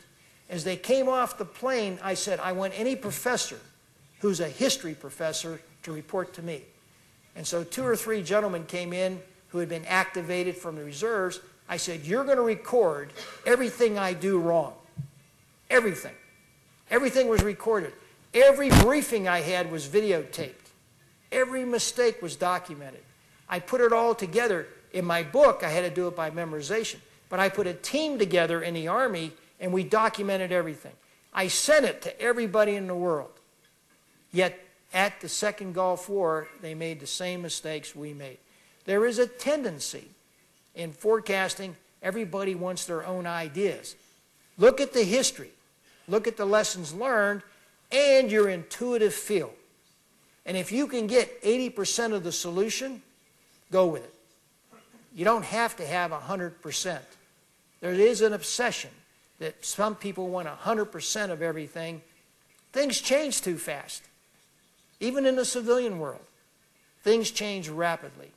As they came off the plane, I said, I want any professor who's a history professor to report to me. And so 2 or 3 gentlemen came in who had been activated from the reserves. I said, you're going to record everything I do wrong. Everything. Everything was recorded. Every briefing I had was videotaped. Every mistake was documented. I put it all together. In my book, I had to do it by memorization. But I put a team together in the Army, and we documented everything. I sent it to everybody in the world. Yet, at the Second Gulf War, they made the same mistakes we made. There is a tendency in forecasting, everybody wants their own ideas. Look at the history. Look at the lessons learned and your intuitive feel. And if you can get 80% of the solution, go with it. You don't have to have 100%. There is an obsession that some people want 100% of everything. Things change too fast. Even in the civilian world, things change rapidly.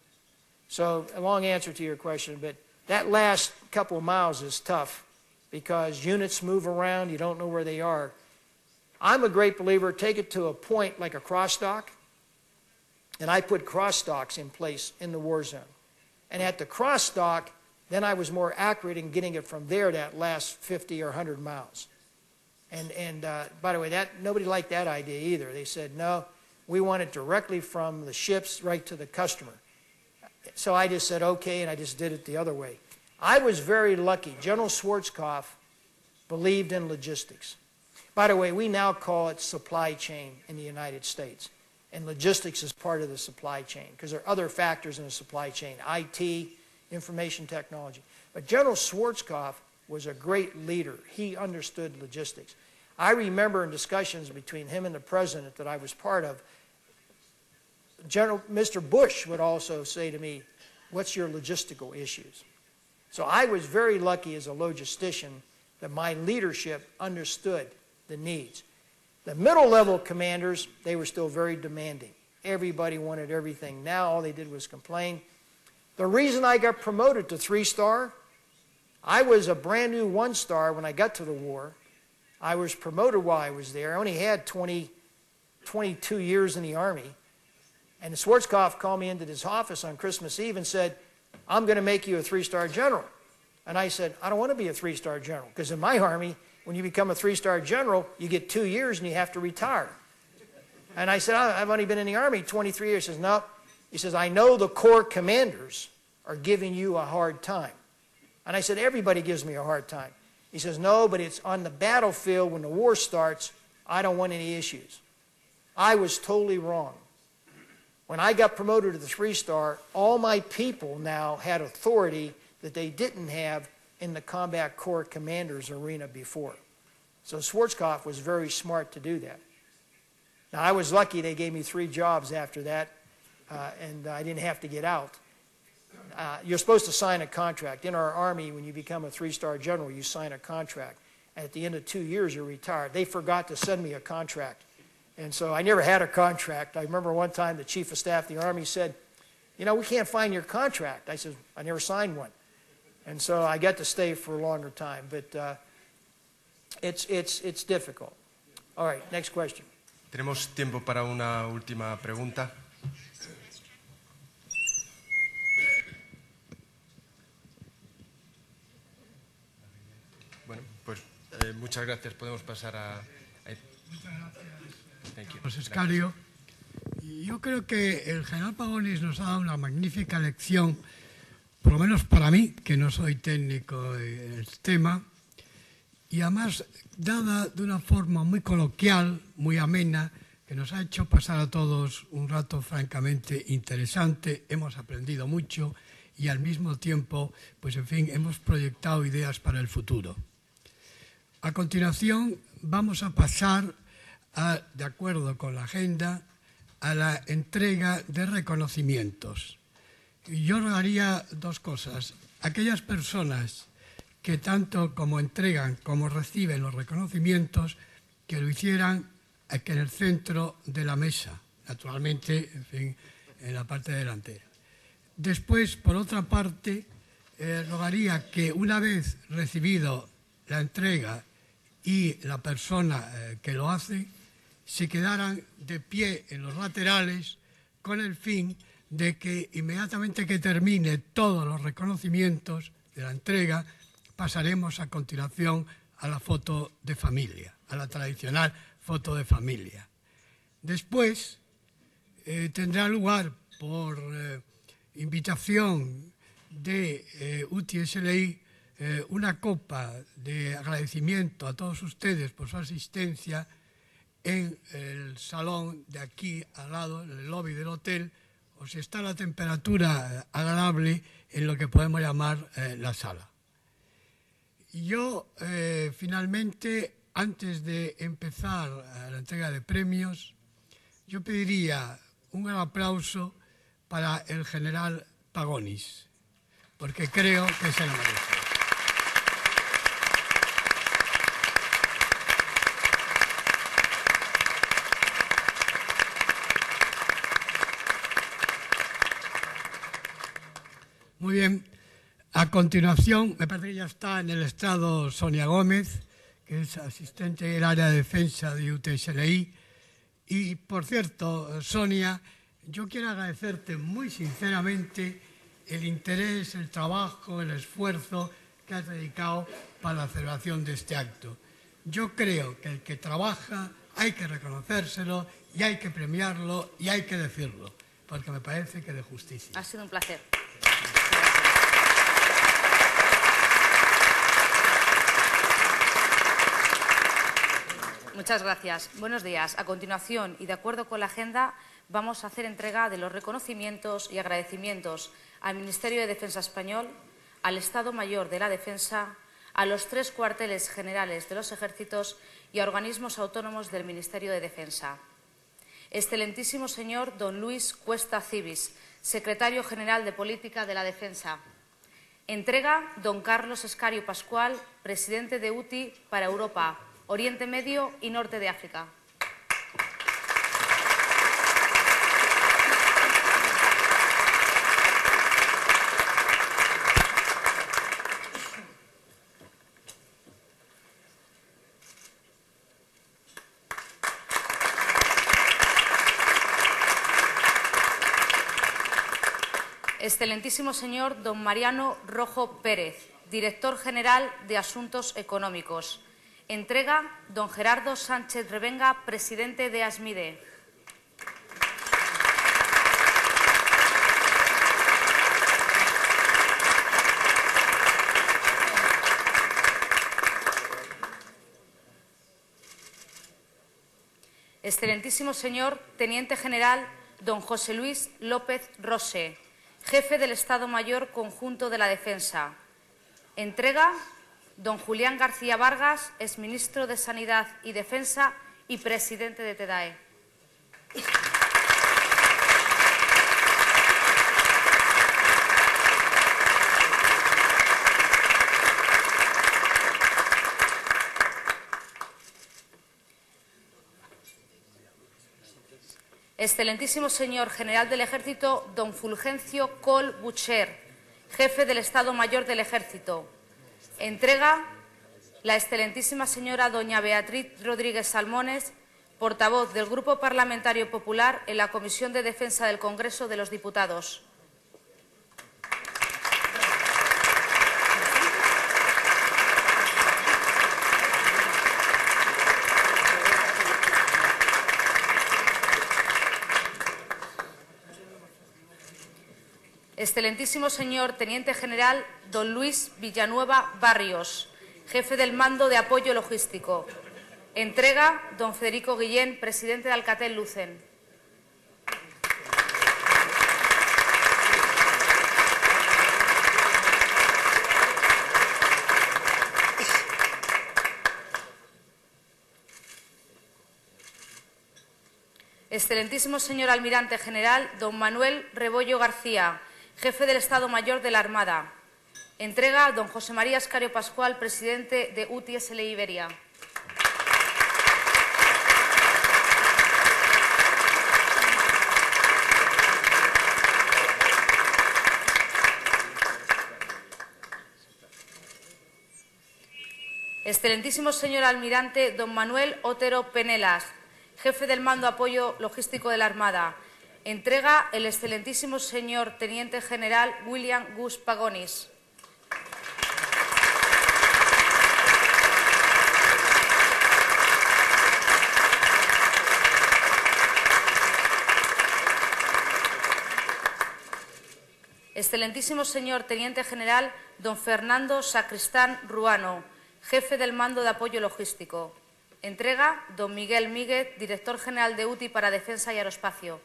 So, a long answer to your question, but that last couple of miles is tough because units move around, you don't know where they are. I'm a great believer, take it to a point like a cross dock, and I put cross docks in place in the war zone. And at the cross dock, then I was more accurate in getting it from there that last 50 or 100 miles. And by the way, nobody liked that idea either. They said, no, we want it directly from the ships right to the customer. So I just said, okay, and I just did it the other way. I was very lucky. General Schwarzkopf believed in logistics. By the way, we now call it supply chain in the United States. And logistics is part of the supply chain because there are other factors in the supply chain, IT, information technology. But General Schwarzkopf was a great leader. He understood logistics. I remember in discussions between him and the president that I was part of, Mr. Bush would also say to me, what's your logistical issues? So I was very lucky as a logistician that my leadership understood the needs. The middle-level commanders, they were still very demanding. Everybody wanted everything. Now all they did was complain. The reason I got promoted to 3-star, I was a brand new 1-star when I got to the war. I was promoted while I was there. I only had 22 years in the Army. And Schwarzkopf called me into his office on Christmas Eve and said, I'm going to make you a 3-star general. And I said, I don't want to be a 3-star general, because in my Army, when you become a 3-star general, you get 2 years and you have to retire. And I said, I've only been in the Army 23 years. He says, no. He says, I know the Corps commanders are giving you a hard time. And I said, everybody gives me a hard time. He says, no, but it's on the battlefield when the war starts, I don't want any issues. I was totally wrong. When I got promoted to the 3-star, all my people now had authority that they didn't have in the Combat Corps Commanders arena before. So Schwarzkopf was very smart to do that. Now, I was lucky they gave me 3 jobs after that, and I didn't have to get out. You're supposed to sign a contract. In our Army, when you become a 3-star general, you sign a contract. And at the end of 2 years, you're retired. They forgot to send me a contract. And so I never had a contract. I remember one time the Chief of Staff of the Army said, you know, we can't find your contract. I said, I never signed one. And so I got to stay for a longer time. But it's difficult. All right, next question. Tenemos tiempo para una última pregunta. Bueno, pues muchas gracias. Podemos pasar a... Muchas gracias, José Escario. Yo creo que el general Pagonis nos ha dado una magnífica lección, por lo menos para mí, que no soy técnico en el tema, y además dada de una forma muy coloquial, muy amena, que nos ha hecho pasar a todos un rato francamente interesante. Hemos aprendido mucho y al mismo tiempo, pues en fin, hemos proyectado ideas para el futuro. A continuación vamos a pasar, de acuerdo con la agenda, a la entrega de reconocimientos. Yo rogaría 2 cosas. Aquellas personas que tanto como entregan como reciben los reconocimientos, que lo hicieran aquí en el centro de la mesa, naturalmente, en fin, en la parte delantera. Después, por otra parte, rogaría que una vez recibido la entrega y la persona que lo hace, se quedaran de pie en los laterales con el fin de que inmediatamente que termine todos los reconocimientos de la entrega, pasaremos a continuación a la foto de familia, a la tradicional foto de familia. Después tendrá lugar, por invitación de UTSLI, una copa de agradecimiento a todos ustedes por su asistencia en el salón de aquí al lado, en el lobby del hotel, o si está la temperatura agradable, en lo que podemos llamar la sala. Yo, finalmente, antes de empezar la entrega de premios, yo pediría un gran aplauso para el general Pagonis, porque creo que se lo merece. Muy bien. A continuación, me parece que ya está en el estrado Sonia Gómez, que es asistente del área de defensa de UTSLI. Y, por cierto, Sonia, yo quiero agradecerte muy sinceramente el interés, el trabajo, el esfuerzo que has dedicado para la celebración de este acto. Yo creo que el que trabaja hay que reconocérselo y hay que premiarlo y hay que decirlo, porque me parece que de justicia. Ha sido un placer. Muchas gracias. Buenos días. A continuación, y de acuerdo con la agenda, vamos a hacer entrega de los reconocimientos y agradecimientos al Ministerio de Defensa español, al Estado Mayor de la Defensa, a los 3 cuarteles generales de los ejércitos y a organismos autónomos del Ministerio de Defensa. Excelentísimo señor don Luis Cuesta Cibis, Secretario General de Política de la Defensa. Entrega don Carlos Escario Pascual, Presidente de UTI para Europa, Oriente Medio y Norte de África. Excelentísimo señor don Mariano Rojo Pérez, Director General de Asuntos Económicos. Entrega don Gerardo Sánchez Revenga, Presidente de ASMIDE. Excelentísimo señor Teniente General don José Luis López Rose, Jefe del Estado Mayor Conjunto de la Defensa. Entrega don Julián García Vargas, exministro de Sanidad y Defensa y presidente de TEDAE. Excelentísimo señor General del Ejército don Fulgencio Col Bucher, Jefe del Estado Mayor del Ejército. Entrega la excelentísima señora doña Beatriz Rodríguez Salmones, portavoz del Grupo Parlamentario Popular en la Comisión de Defensa del Congreso de los Diputados. Excelentísimo señor Teniente General don Luis Villanueva Barrios, Jefe del Mando de Apoyo Logístico. Entrega don Federico Guillén, Presidente de Alcatel-Lucent. Excelentísimo señor Almirante General don Manuel Rebollo García, Jefe del Estado Mayor de la Armada. Entrega don José María Escario Pascual, Presidente de UTI SL Iberia. Excelentísimo señor Almirante don Manuel Otero Penelas, Jefe del Mando Apoyo Logístico de la Armada. Entrega el excelentísimo señor Teniente General William Gus Pagonis. Excelentísimo señor Teniente General don Fernando Sacristán Ruano, Jefe del Mando de Apoyo Logístico. Entrega don Miguel Míguez, Director General de UTI para Defensa y Aeroespacio.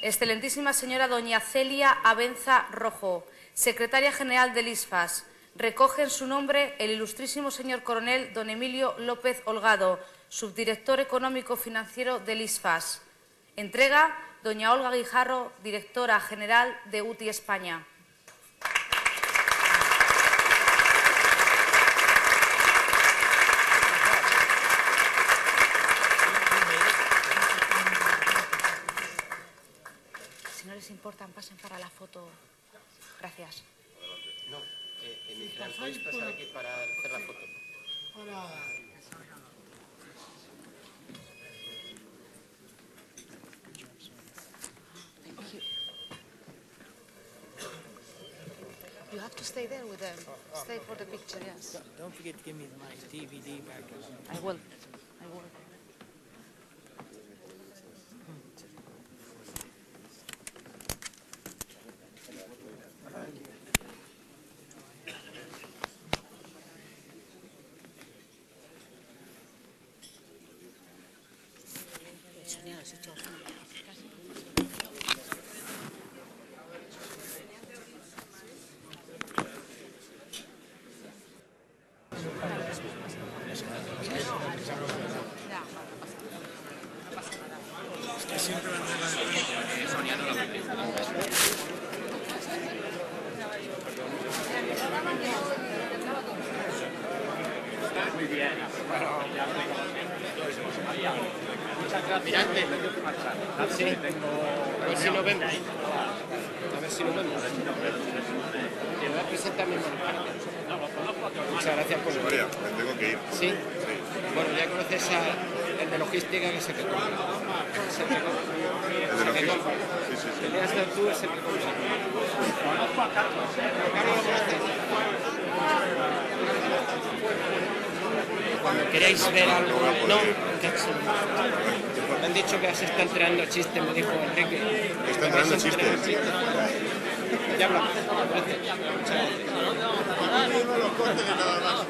Excelentísima señora doña Celia Abenza Rojo, Secretaria General del ISFAS. Recoge en su nombre el ilustrísimo señor coronel don Emilio López Holgado, Subdirector Económico Financiero del ISFAS. Entrega doña Olga Guijarro, Directora General de UTI España. Si no les importa, pasen para la foto. Gracias. No, podéis pasar aquí para hacer la foto. You have to stay there with them. Stay for the picture, yes. Don't forget to give me my DVD back. I will. Muy bien. Mirante. Sí. A ver si nos vemos. A ver si nos vemos. Te voy a presentar mi hermano. Muchas gracias por venir. María, me tengo que ir. ¿Sí? Sí. Bueno, ya conoces el de logística, que es el que compra. ¿El de logística? Sí, sí, sí. El de hasta tú es el que compra. Conozco a Carlos. ¿Carlos lo conoces? Cuando queráis ver algo... No, me han dicho que se está entrenando chistes, me dijo Enrique. ¿Está entrenando chistes? Ya hablamos. Gracias. Muchas gracias. No los cortes nada más.